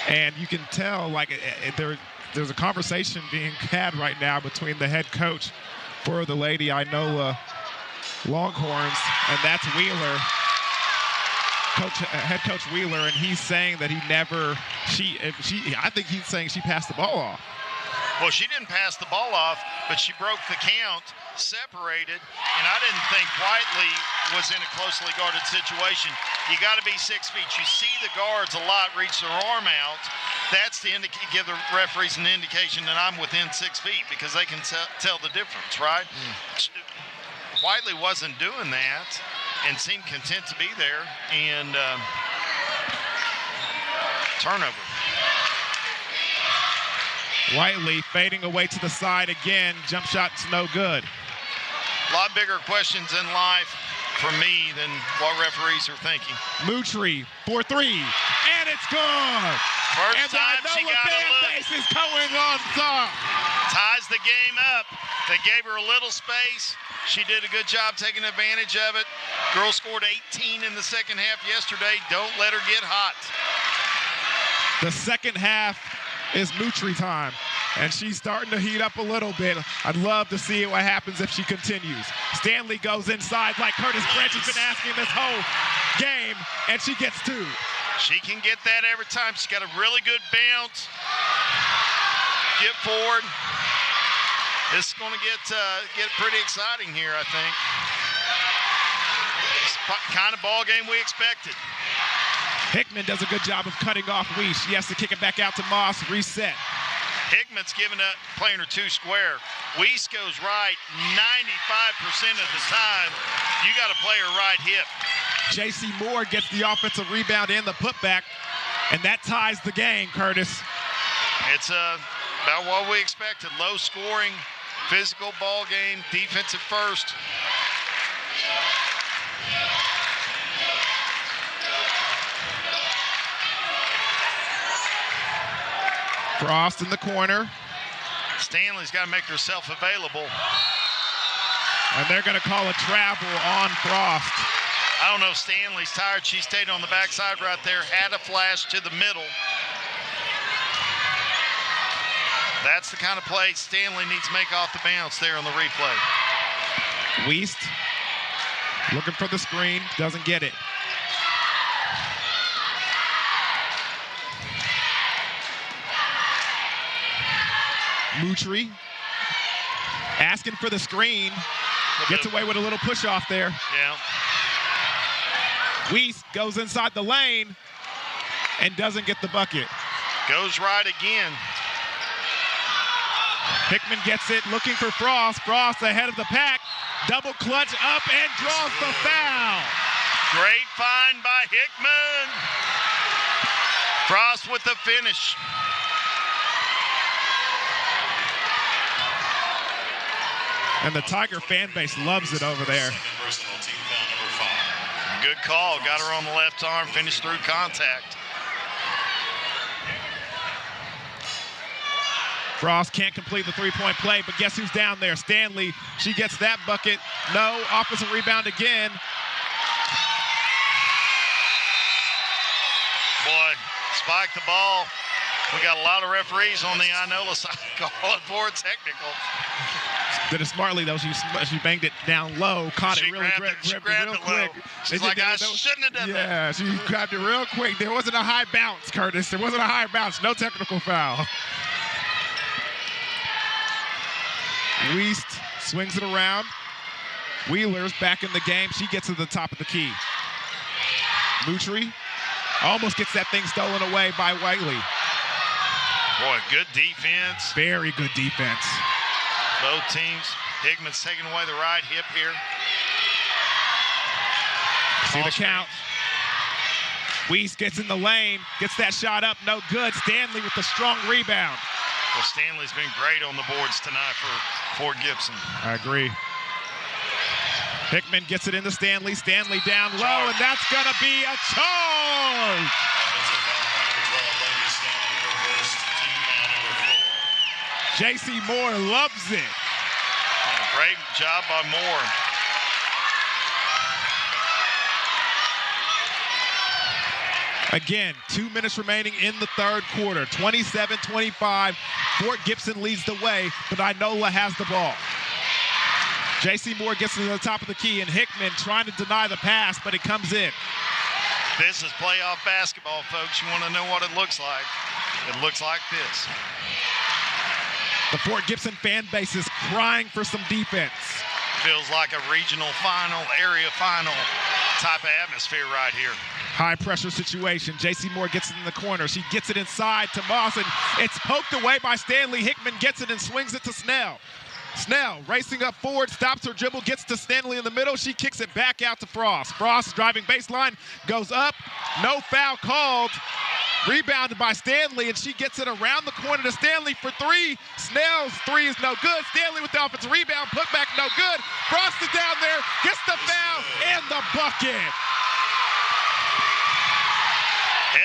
And you can tell, like, there's a conversation being had right now between the head coach for the Lady INOLA Longhorns, and that's Wheeler, head coach Wheeler, and he's saying that I think he's saying she passed the ball off. Well, she didn't pass the ball off, but she broke the count, separated, and I didn't think Whiteley was in a closely guarded situation. You got to be 6 feet. You see the guards a lot reach their arm out. That's to give the referees an indication that I'm within 6 feet because they can tell the difference, right? Whiteley wasn't doing that and seemed content to be there, and turnover. Whiteley fading away to the side again. Jump shot's no good. A lot bigger questions in life for me than what referees are thinking. Moutry for 3, and it's gone. First time she got a look. Base is going on top. Ties the game up. They gave her a little space. She did a good job taking advantage of it. Girls scored 18 in the second half yesterday. Don't let her get hot. The second half is Moutry time, and she's starting to heat up a little bit. I'd love to see what happens if she continues. Stanley goes inside like Curtis Branch has been asking this whole game, and she gets 2. She can get that every time. She's got a really good bounce. Get forward. This is going to get pretty exciting here, I think. It's the kind of ball game we expected. Hickman does a good job of cutting off Weiss. She has to kick it back out to Moss, reset. Hickman's giving up, playing her 2 square. Weiss goes right 95% of the time. You got to play her right hip. J.C. Moore gets the offensive rebound and the putback, and that ties the game, Curtis. It's about what we expected. Low scoring, physical ball game, defensive first. Frost in the corner. Stanley's got to make herself available. And they're going to call a travel on Frost. I don't know if Stanley's tired. She stayed on the backside right there, had a flash to the middle. That's the kind of play Stanley needs to make off the bounce there on the replay. Weist looking for the screen, doesn't get it. Moutry asking for the screen, gets away with a little push off there. Yeah. Weiss goes inside the lane and doesn't get the bucket. Goes right again. Hickman gets it, looking for Frost. Frost ahead of the pack. Double clutch up and draws the foul. Great find by Hickman. Frost with the finish. And the Tiger fan base loves it over there. Good call. Got her on the left arm, finished through contact. Frost can't complete the three-point play, but guess who's down there? Stanley. She gets that bucket. No, offensive rebound again. Boy, spike the ball. We got a lot of referees on the INOLA side calling for a technical. Did it smartly, though. She banged it down low, caught it really, grabbed it real quick. She's like, I shouldn't have done that. Yeah, she grabbed it real quick. There wasn't a high bounce, Curtis. There wasn't a high bounce. No technical foul. Wiest swings it around. Wheeler's back in the game. She gets to the top of the key. Mutri almost gets that thing stolen away by Whiteley. Boy, good defense. Very good defense. Both teams. Hickman's taking away the right hip here. See the count. Wiest gets in the lane, gets that shot up, no good. Stanley with the strong rebound. Well, Stanley's been great on the boards tonight for Fort Gibson. I agree. Hickman gets it into Stanley. Stanley down low, and that's going to be a charge. J.C. Moore loves it. Great job by Moore. Again, 2 minutes remaining in the third quarter. 27-25. Fort Gibson leads the way, but INOLA has the ball. J.C. Moore gets to the top of the key, and Hickman trying to deny the pass, but it comes in. This is playoff basketball, folks. You want to know what it looks like? It looks like this. The Fort Gibson fan base is crying for some defense. Feels like a regional final, area final type of atmosphere right here. High pressure situation. J.C. Moore gets it in the corner. She gets it inside to Moss, and it's poked away by Stanley. Hickman gets it and swings it to Snell. Snell racing up forward, stops her dribble, gets to Stanley in the middle. She kicks it back out to Frost. Frost driving baseline, goes up. No foul called. Rebounded by Stanley, and she gets it around the corner to Stanley for three. Snell's three is no good. Stanley with the offensive rebound, put back no good. Frost is down there, gets the foul, and the bucket.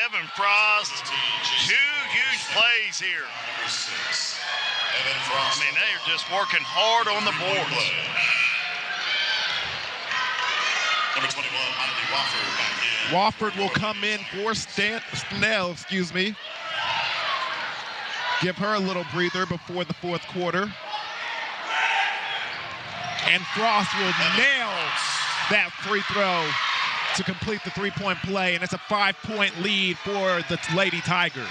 Evan Frost, two huge plays here. I mean, they are just working hard on the boards. Number 21, Wofford. Wofford will come in for Snell, Give her a little breather before the fourth quarter. And Frost will nail that free throw to complete the three-point play, and it's a 5-point lead for the Lady Tigers.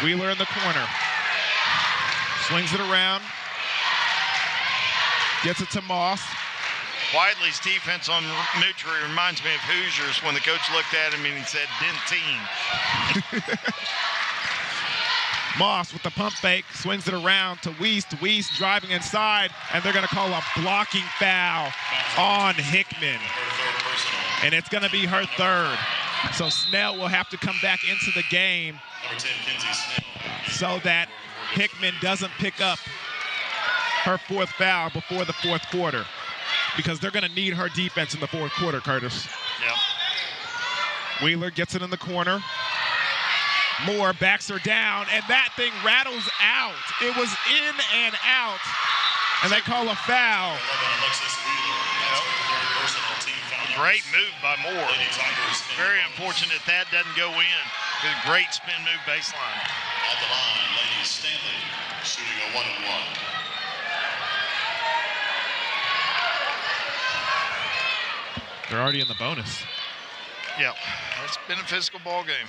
Wheeler in the corner. Swings it around. Gets it to Moss. Whiteley's defense on Mutri reminds me of Hoosiers when the coach looked at him and he said, Dentine. Moss with the pump fake, swings it around to Wiest. Wiest driving inside, and they're going to call a blocking foul on Hickman. And it's going to be her third. So Snell will have to come back into the game so that Hickman doesn't pick up her fourth foul before the fourth quarter, because they're going to need her defense in the fourth quarter, Curtis. Yep. Wheeler gets it in the corner. Moore backs her down, and that thing rattles out. It was in and out, and they call a foul. Great move by Moore. Very unfortunate that doesn't go in. Good, great spin move baseline. At the line, Lady Stanley shooting a 1-and-1. They're already in the bonus. Yeah, it's been a physical ball game.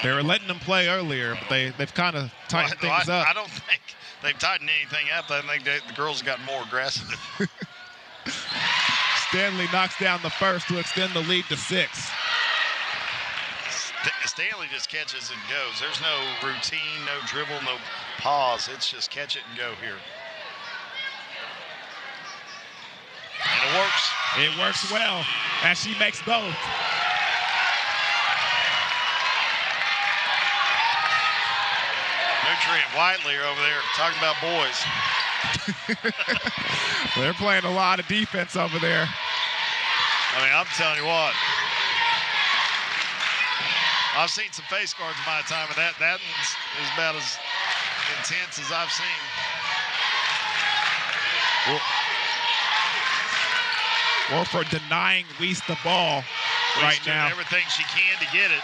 They were letting them play earlier, but they've kind of tightened things up. I don't think they've tightened anything up. I think the girls have gotten more aggressive. Stanley knocks down the first to extend the lead to 6. Stanley just catches and goes. There's no routine, no dribble, no pause. It's just catch it and go here. And it works. It works well as she makes both. Mutri and Whiteley are over there talking about boys. They're playing a lot of defense over there. I mean, I'm telling you what. I've seen some face guards in my time, and that is about as intense as I've seen. Well, for denying Weiss the ball right now. Doing everything she can to get it.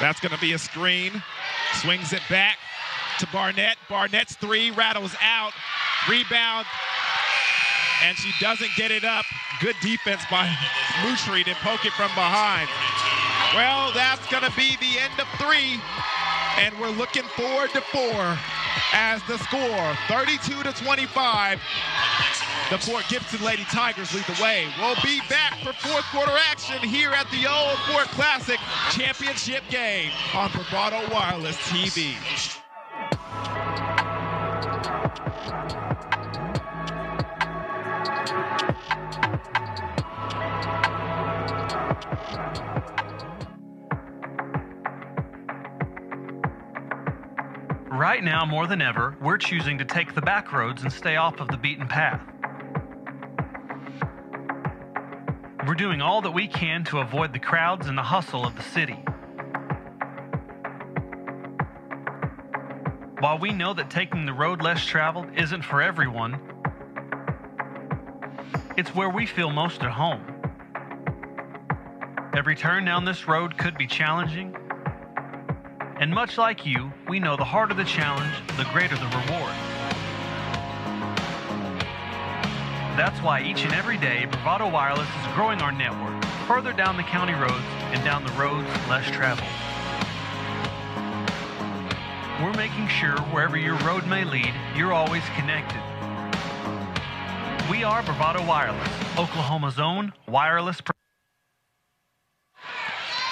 That's going to be a screen. Swings it back to Barnett. Barnett's three rattles out. Rebound. And she doesn't get it up. Good defense by Mutri to poke it from behind. Well, that's going to be the end of three. And we're looking forward to four as the score, 32-25. The Fort Gibson Lady Tigers lead the way. We'll be back for fourth quarter action here at the Old Fort Classic Championship game on Bravado Wireless TV. Right now, more than ever, we're choosing to take the back roads and stay off of the beaten path. We're doing all that we can to avoid the crowds and the hustle of the city. While we know that taking the road less traveled isn't for everyone, it's where we feel most at home. Every turn down this road could be challenging, and much like you, we know the harder the challenge, the greater the reward. That's why each and every day, Bravado Wireless is growing our network further down the county roads and down the roads less traveled. We're making sure wherever your road may lead, you're always connected. We are Bravado Wireless, Oklahoma's own wireless.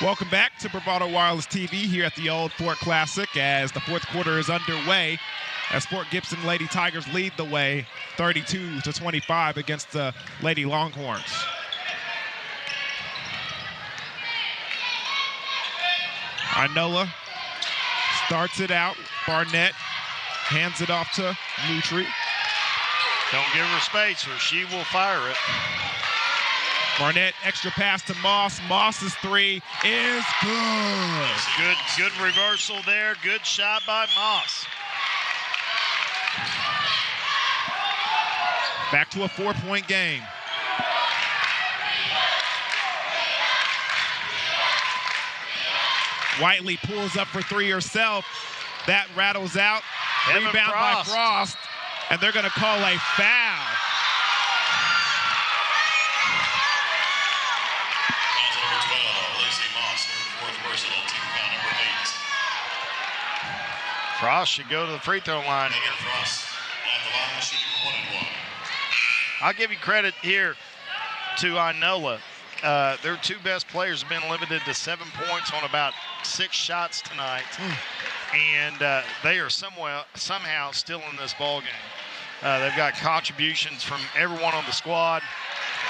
Welcome back to Bravado Wireless TV here at the Old Fort Classic as the fourth quarter is underway. As Fort Gibson Lady Tigers lead the way 32-25 against the Lady Longhorns. INOLA starts it out. Barnett hands it off to Mutri. Don't give her space or she will fire it. Barnett, extra pass to Moss. Moss's three is good. Good reversal there. Good shot by Moss. Back to a 4-point game. Whiteley pulls up for three herself. That rattles out. Rebound by Frost. And they're going to call a foul. Frost should go to the free throw line. I'll give you credit here to INOLA. Their two best players have been limited to 7 points on about 6 shots tonight. And they are somehow still in this ball game. They've got contributions from everyone on the squad.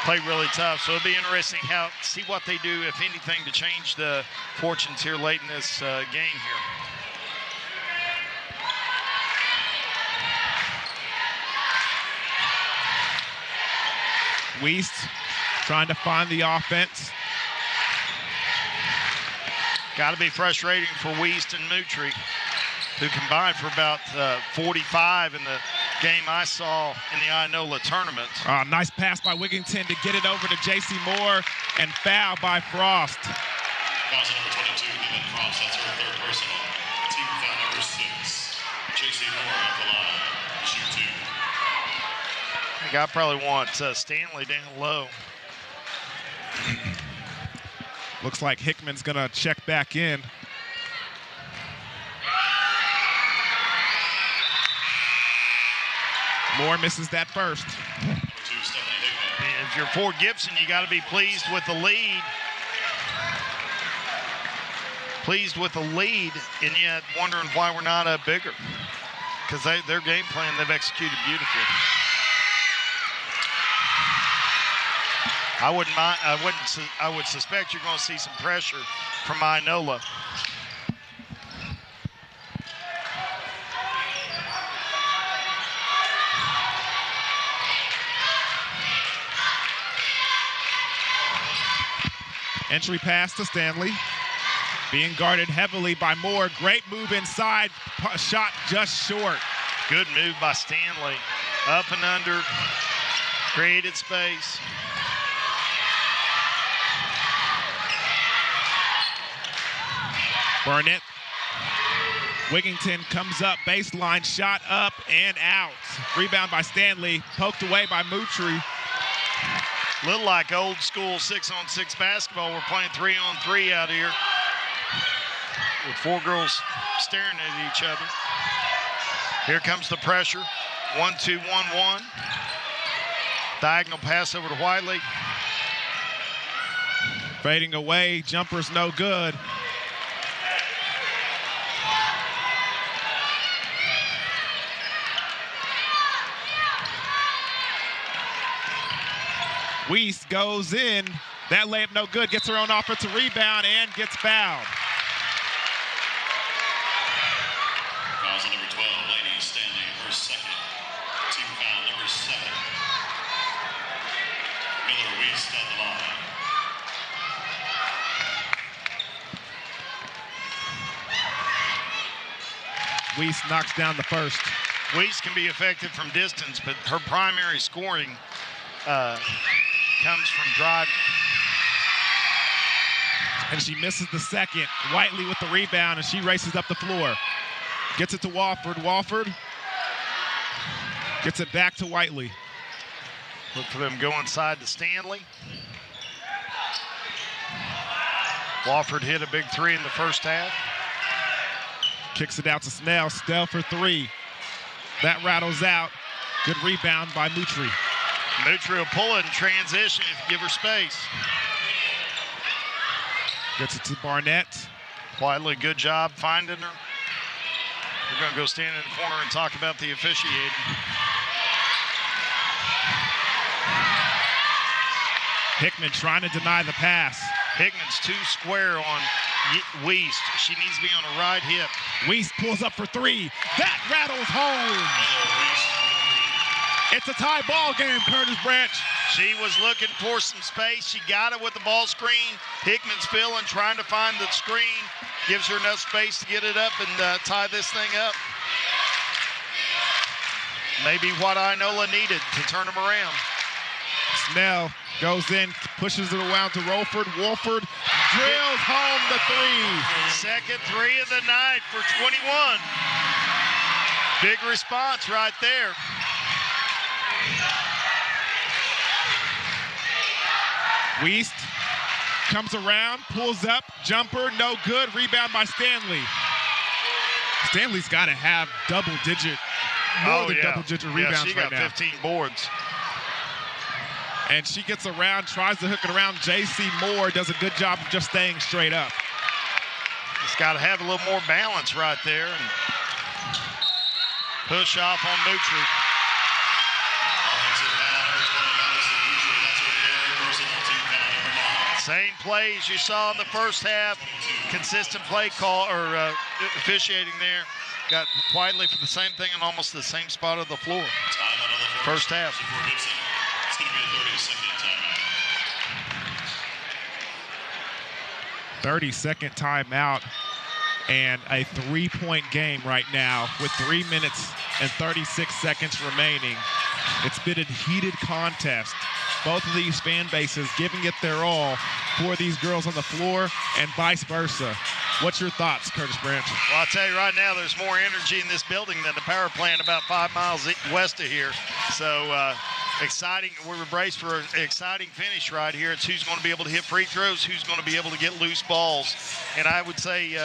Play really tough, so it'll be interesting see what they do, if anything, to change the fortunes here late in this game here. Weiss trying to find the offense. Got to be frustrating for Weiss and Mutri, who combined for about 45 in the game I saw in the INOLA tournament. Nice pass by Wigington to get it over to J.C. Moore, and foul by Frost. Foul number 22, Dylan Frost. That's her third personal. Team foul number 6. J.C. Moore at the line. Shoot 2. I think I probably want Stanley down low. Looks like Hickman's going to check back in. Moore misses that first. If you're Fort Gibson, you got to be pleased with the lead. And yet wondering why we're not bigger. Because their game plan, they've executed beautifully. I would suspect you're going to see some pressure from INOLA. Entry pass to Stanley. Being guarded heavily by Moore. Great move inside. Shot just short. Good move by Stanley. Up and under. Created space. Burnett. Wigington comes up, baseline shot up and out. Rebound by Stanley, poked away by Moutry. Little like old school 6-on-6 basketball. We're playing 3-on-3 out here with 4 girls staring at each other. Here comes the pressure. 1-2-1-1. Diagonal pass over to Wiley. Fading away, jumper's no good. Weiss goes in. That layup no good. Gets her own offensive rebound and gets fouled. Fouls on number 12, ladies. Stanley, her second. Team foul number 7. Miller Weiss down the line. Weiss knocks down the first. Weiss can be effective from distance, but her primary scoring comes from driving. And she misses the second. Whiteley with the rebound, and she races up the floor. Gets it to Walford. Walford gets it back to Whiteley. Look for them go inside to Stanley. Walford hit a big 3 in the first half. Kicks it out to Snell. Snell for 3. That rattles out. Good rebound by Moutry. Moutry will pull it in transition if you give her space. Gets it to Barnett. Whiteley, good job finding her. We're going to go stand in the corner and talk about the officiating. Hickman trying to deny the pass. Hickman's too square on Weiss. She needs to be on her right hip. Weiss pulls up for 3. That rattles home. It's a tie ball game, Curtis Branch. She was looking for some space. She got it with the ball screen. Hickman's filling, trying to find the screen. Gives her enough space to get it up and tie this thing up. Maybe what INOLA needed to turn them around. Snell goes in, pushes it around to Wolford. Wolford drills home the 3. Second 3 of the night for 21. Big response right there. Weiss comes around, pulls up, jumper, no good. Rebound by Stanley. Stanley's got to have double-digit, more than double-digit rebounds she right got now. 15 boards. And she gets around, tries to hook it around. J.C. Moore does a good job of just staying straight up. Just got to have a little more balance right there. And push off on Moutry. Same plays you saw in the first half. Consistent play call or officiating there. Got Whiteley for the same thing in almost the same spot of the floor. First half. It's going to be a 30-second 30-second timeout. timeout and a 3-point game right now with 3 minutes and 36 seconds remaining. It's been a heated contest. Both of these fan bases giving it their all for these girls on the floor and vice versa. What's your thoughts, Curtis Branch? Well, I'll tell you right now, there's more energy in this building than the power plant about 5 miles west of here. So exciting. We're braced for an exciting finish right here. It's who's going to be able to hit free throws, who's going to be able to get loose balls. And I would say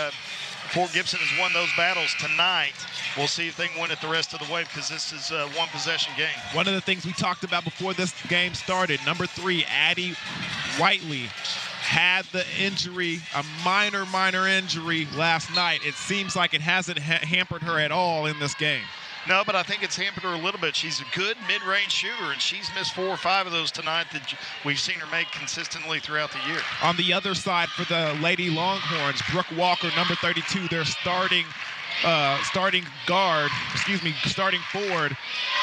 Fort Gibson has won those battles tonight. We'll see if they can win it the rest of the way because this is a one-possession game. One of the things we talked about before this game started, number 3, Addie Whiteley, had the injury, a minor injury last night. It seems like it hasn't hampered her at all in this game. No, but I think it's hampered her a little bit. She's a good mid-range shooter, and she's missed 4 or 5 of those tonight that we've seen her make consistently throughout the year. On the other side for the Lady Longhorns, Brooke Walker, number 32, their starting forward,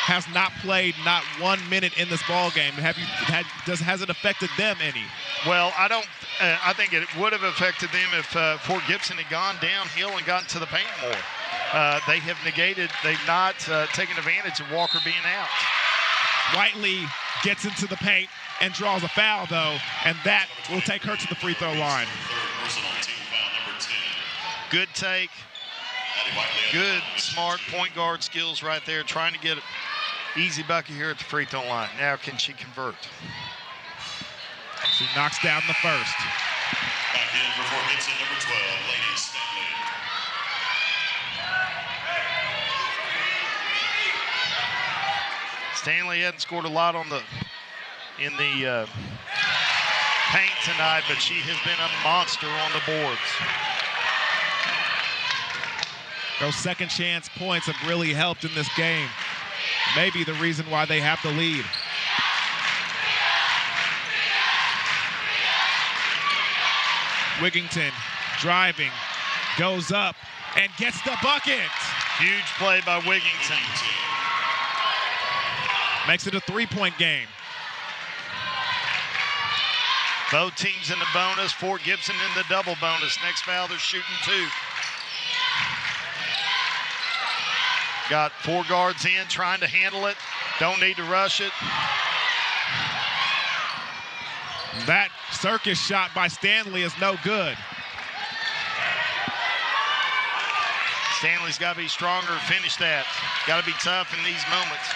has not played not 1 minute in this ball game. Has it affected them any? Well, I think it would have affected them if Fort Gibson had gone downhill and gotten to the paint more. They've not taken advantage of Walker being out. Whiteley gets into the paint and draws a foul, though, and that will take her to the free throw line. Good take. Good, smart point guard skills right there, trying to get an easy bucket here at the free throw line. Now can she convert? She knocks down the first. Back in for Fort Gibson, number 12, Lady Stanley. Stanley hadn't scored a lot in the paint tonight, but she has been a monster on the boards. Those second chance points have really helped in this game. Maybe the reason why they have the lead. Wigington driving, goes up, and gets the bucket. Huge play by Wigington. Makes it a 3-point game. Both teams in the bonus. Fort Gibson in the double bonus. Next foul, they're shooting 2. Got 4 guards in, trying to handle it. Don't need to rush it. That circus shot by Stanley is no good. Stanley's got to be stronger to finish that. Got to be tough in these moments.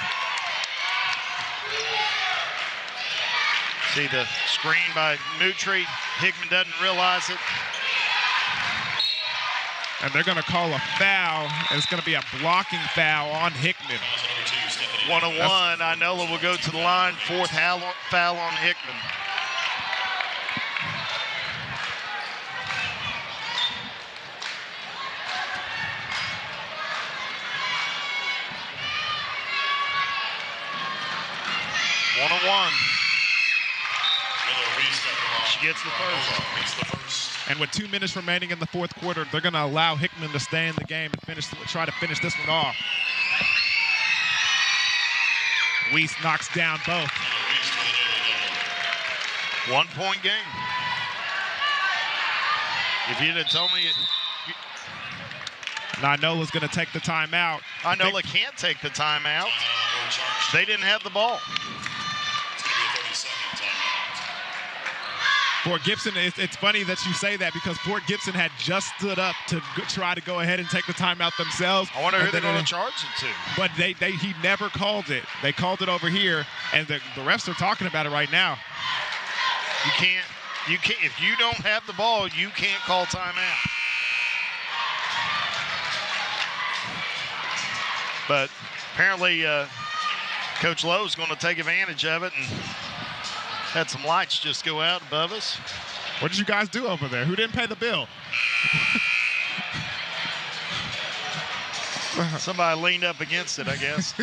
See the screen by Moutry. Hickman doesn't realize it. And they're going to call a foul, and it's going to be a blocking foul on Hickman. 1-on-1, Inola will go to the line. 4th foul on Hickman. She gets the first. And with 2 minutes remaining in the 4th quarter, they're going to allow Hickman to stay in the game and try to finish this one off. Weiss knocks down both. 1-point game. If you'd have told me Inola's going to take the timeout. Inola can't take the timeout. They didn't have the ball. Fort Gibson, it's funny that you say that because Fort Gibson had just stood up to try to go ahead and take the timeout themselves. I wonder who they're going to charge it to. But he never called it. They called it over here, and the refs are talking about it right now. You can't. If you don't have the ball, you can't call timeout. But apparently, Coach Lowe is going to take advantage of it and had some lights just go out above us. What did you guys do over there? Who didn't pay the bill? Somebody leaned up against it, I guess.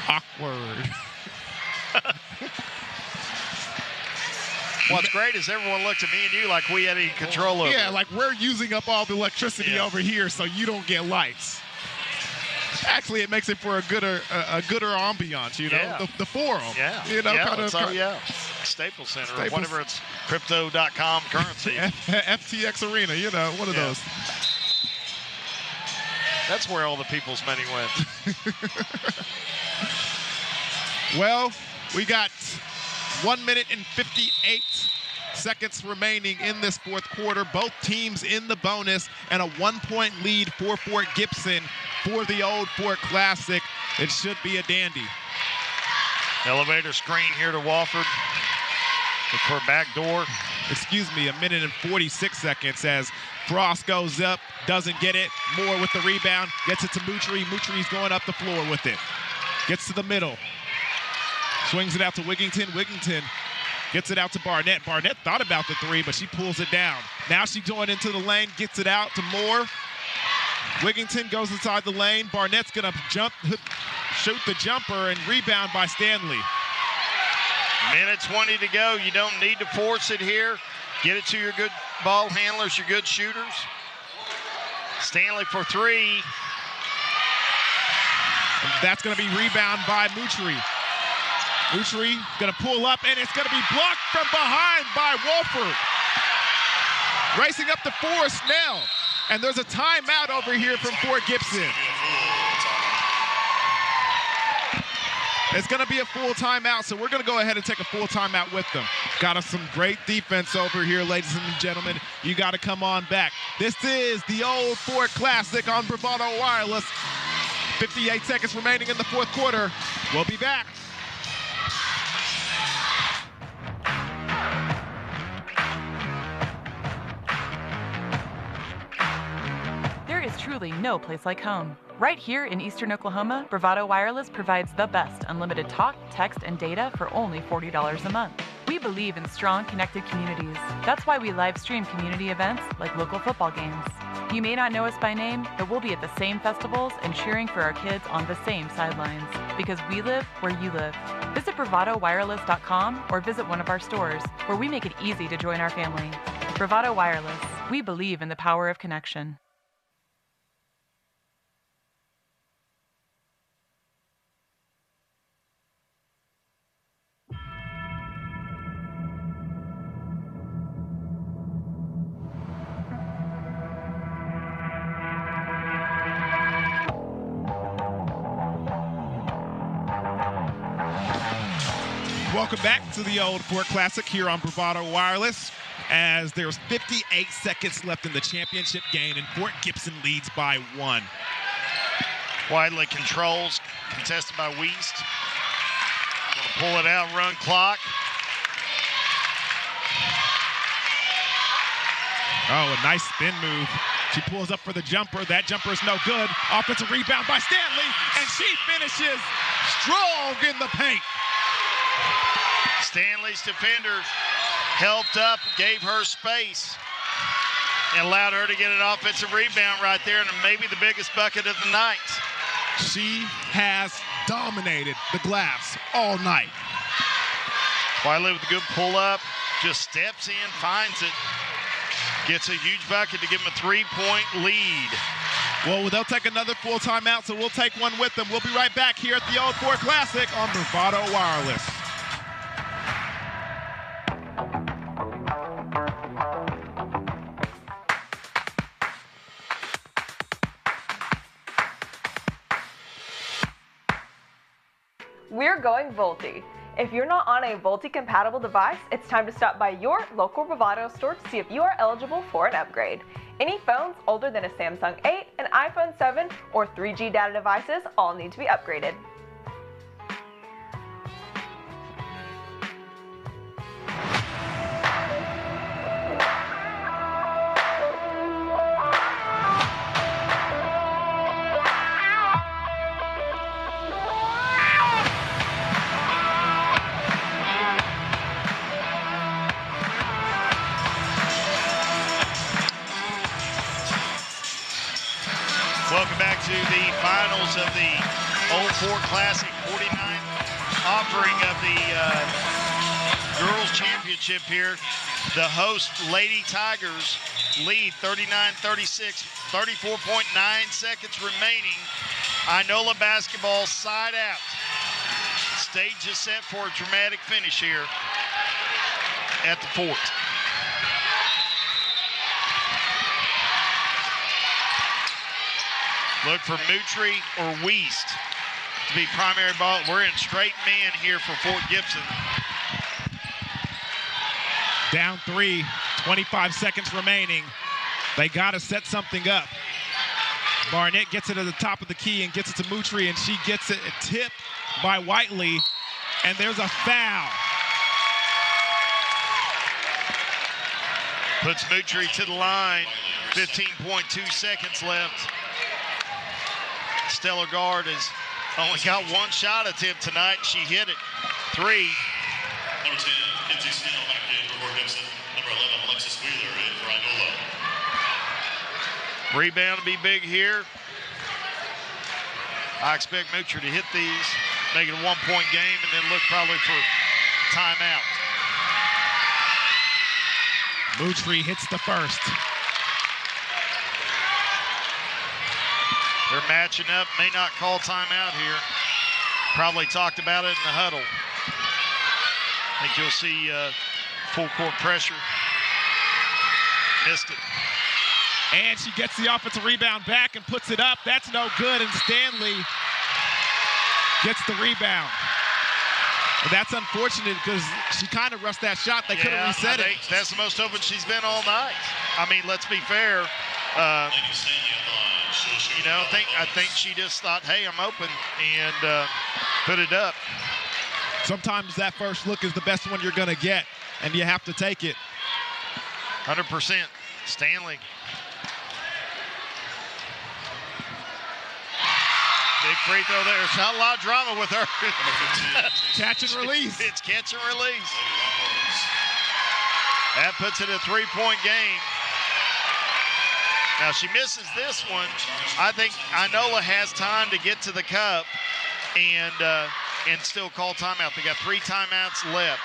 Awkward. What's great is everyone looked at me and you like we had any control over it. Yeah, like we're using up all the electricity over here so you don't get lights. Actually, it makes it for a gooder ambiance, you know, Yeah. the forum. Yeah. You know, yeah. Staples Center, or whatever it's crypto.com currency. FTX Arena, you know, one of those. That's where all the people's money went. Well, we got 1 minute and 58 seconds remaining in this 4th quarter. Both teams in the bonus and a 1-point lead for Fort Gibson for the Old Fort Classic. It should be a dandy. Elevator screen here to Wofford. Look for a back door. Excuse me, 1 minute and 46 seconds as Frost goes up, doesn't get it. Moore with the rebound, gets it to Moutry. Moutry's going up the floor with it. Gets to the middle. Swings it out to Wigington. Wigington gets it out to Barnett. Barnett thought about the 3, but she pulls it down. Now she's going into the lane, gets it out to Moore. Wigington goes inside the lane. Barnett's going to shoot the jumper, and rebound by Stanley. Minute 20 to go. You don't need to force it here. Get it to your good ball handlers, your good shooters. Stanley for three. And that's going to be rebound by Mutri. Mutri going to pull up, and it's going to be blocked from behind by Wolford. Racing up to Forrest Snell. And there's a timeout over here from Fort Gibson. It's going to be a full timeout, so we're going to go ahead and take a full timeout with them. Got us some great defense over here, ladies and gentlemen. You got to come on back. This is the Old Fort Classic on Bravado Wireless. 58 seconds remaining in the fourth quarter. We'll be back. There is truly no place like home. Right here in Eastern Oklahoma, Bravado Wireless provides the best unlimited talk, text, and data for only $40 a month. We believe in strong, connected communities. That's why we live stream community events like local football games. You may not know us by name, but we'll be at the same festivals and cheering for our kids on the same sidelines, because we live where you live. Visit bravadowireless.com or visit one of our stores, where we make it easy to join our family. Bravado Wireless. We believe in the power of connection. Welcome back to the Old Fort Classic here on Bravado Wireless, as there's 58 seconds left in the championship game, and Fort Gibson leads by 1. Widely controls, contested by Wiest. Gonna pull it out, run clock. Oh, a nice spin move. She pulls up for the jumper. That jumper is no good. Offensive rebound by Stanley, and she finishes strong in the paint. Stanley's defender helped up, gave her space, and allowed her to get an offensive rebound right there, and maybe the biggest bucket of the night. She has dominated the glass all night. Wiley with a good pull-up, just steps in, finds it, gets a huge bucket to give him a 3-point lead. Well, they'll take another full timeout, so we'll take one with them. We'll be right back here at the Old Fort Classic on Bravado Wireless. We're going Volti. If you're not on a Volti-compatible device, it's time to stop by your local Bravado store to see if you are eligible for an upgrade. Any phones older than a Samsung 8, an iPhone 7, or 3G data devices all need to be upgraded. Welcome back to the finals of the Old Fort Classic 49th offering of the Girls Championship here. The host Lady Tigers lead 39-36, 34.9 seconds remaining. INOLA basketball side out. Stage is set for a dramatic finish here at the fort. Look for Mutri or Wiest to be primary ball. We're in straight man here for Fort Gibson. Down 3, 25 seconds remaining. They got to set something up. Barnett gets it at the top of the key and gets it to Mutri, and she gets it tipped by Whiteley, and there's a foul. Puts Mutri to the line. 15.2 seconds left. Stellar guard has only got one shot attempt tonight. She hit it. 3. Number 10, Kinsey Snell back in for Fort Gibson. Number 11, Alexis Wheeler in for INOLA. Rebound to be big here. I expect Moocher to hit these, make it a one-point game, and then look probably for timeout. Moutry hits the first. They're matching up, may not call timeout here. Probably talked about it in the huddle. I think you'll see full court pressure. Missed it. And she gets the offensive rebound back and puts it up. That's no good, and Stanley gets the rebound. And that's unfortunate because she kind of rushed that shot. They could have reset it. That's the most open she's been all night. I mean, let's be fair. You know, I think she just thought, hey, I'm open, and put it up. Sometimes that first look is the best one you're going to get, and you have to take it. 100%. Stanley. Big free throw there. There's not a lot of drama with her. Catch and release. It's catch and release. That puts it a three-point game. Now, she misses this one. I think Inola has time to get to the cup and still call timeout. They got 3 timeouts left.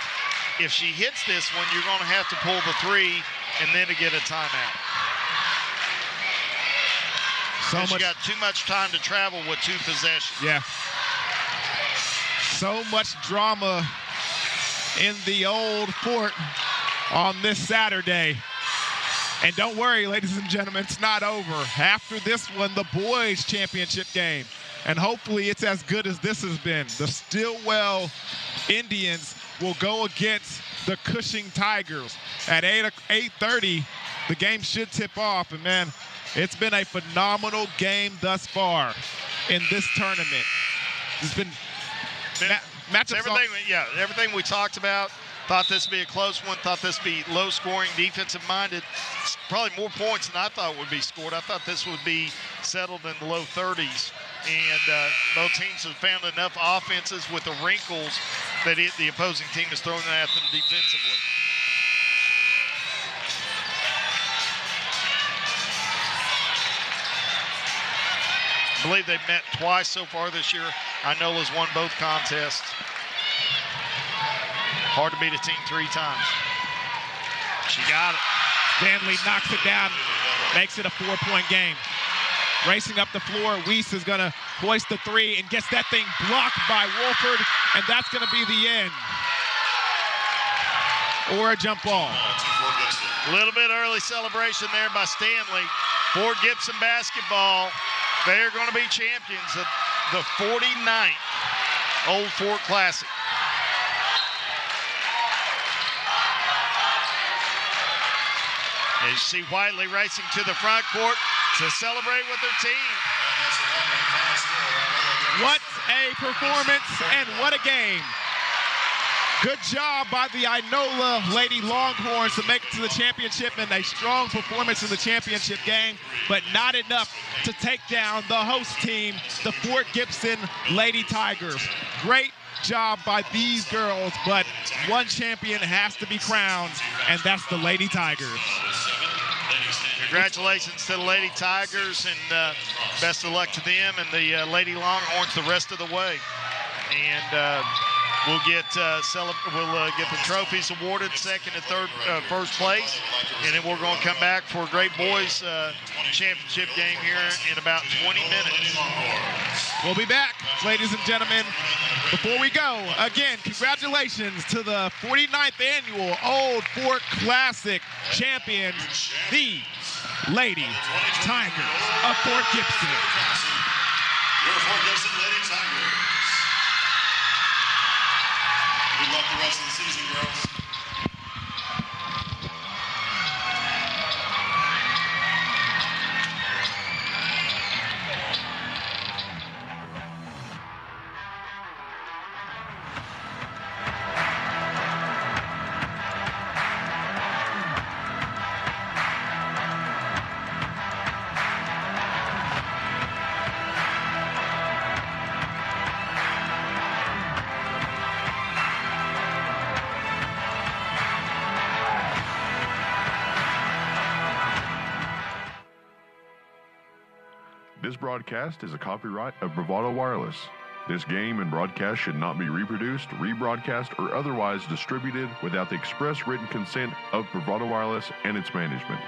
If she hits this one, you're going to have to pull the 3 and then to get a timeout. She got too much time to travel with 2 possessions. Yeah. So much drama in the old fort on this Saturday. And don't worry, ladies and gentlemen, it's not over. After this one, the boys' championship game. And hopefully it's as good as this has been. The Stillwell Indians will go against the Cushing Tigers. At 8:30, the game should tip off. And, man, it's been a phenomenal game thus far in this tournament. It's been matchups. Everything we talked about. Thought this would be a close one. Thought this would be low-scoring, defensive-minded. Probably more points than I thought would be scored. I thought this would be settled in the low 30s. And both teams have found enough offenses with the wrinkles that the opposing team is throwing at them defensively. I believe they've met twice so far this year. Inola's won both contests. Hard to beat a team 3 times. She got it. Stanley knocks it down, makes it a 4-point game. Racing up the floor, Weiss is going to hoist the 3 and gets that thing blocked by Wolford, and that's going to be the end. Or a jump ball. A little bit early celebration there by Stanley. Fort Gibson basketball, they're going to be champions of the 49th Old Fort Classic. As you see Whiteley racing to the front court to celebrate with their team. What a performance and what a game. Good job by the Inola Lady Longhorns to make it to the championship, and a strong performance in the championship game, but not enough to take down the host team, the Fort Gibson Lady Tigers. Great job by these girls, but one champion has to be crowned, and that's the Lady Tigers. Congratulations to the Lady Tigers, and best of luck to them and the Lady Longhorns the rest of the way. And we'll get the trophies awarded, second and third, first place, and then we're going to come back for a great boys championship game here in about 20 minutes. We'll be back, ladies and gentlemen. Before we go, again, congratulations to the 49th annual Old Fort Classic champions, the Lady Tigers of Fort Gibson. Your Fort Gibson Lady Tigers. Good luck the rest of the season, girls. This broadcast is a copyright of Bravado Wireless. This game and broadcast should not be reproduced, rebroadcast, or otherwise distributed without the express written consent of Bravado Wireless and its management.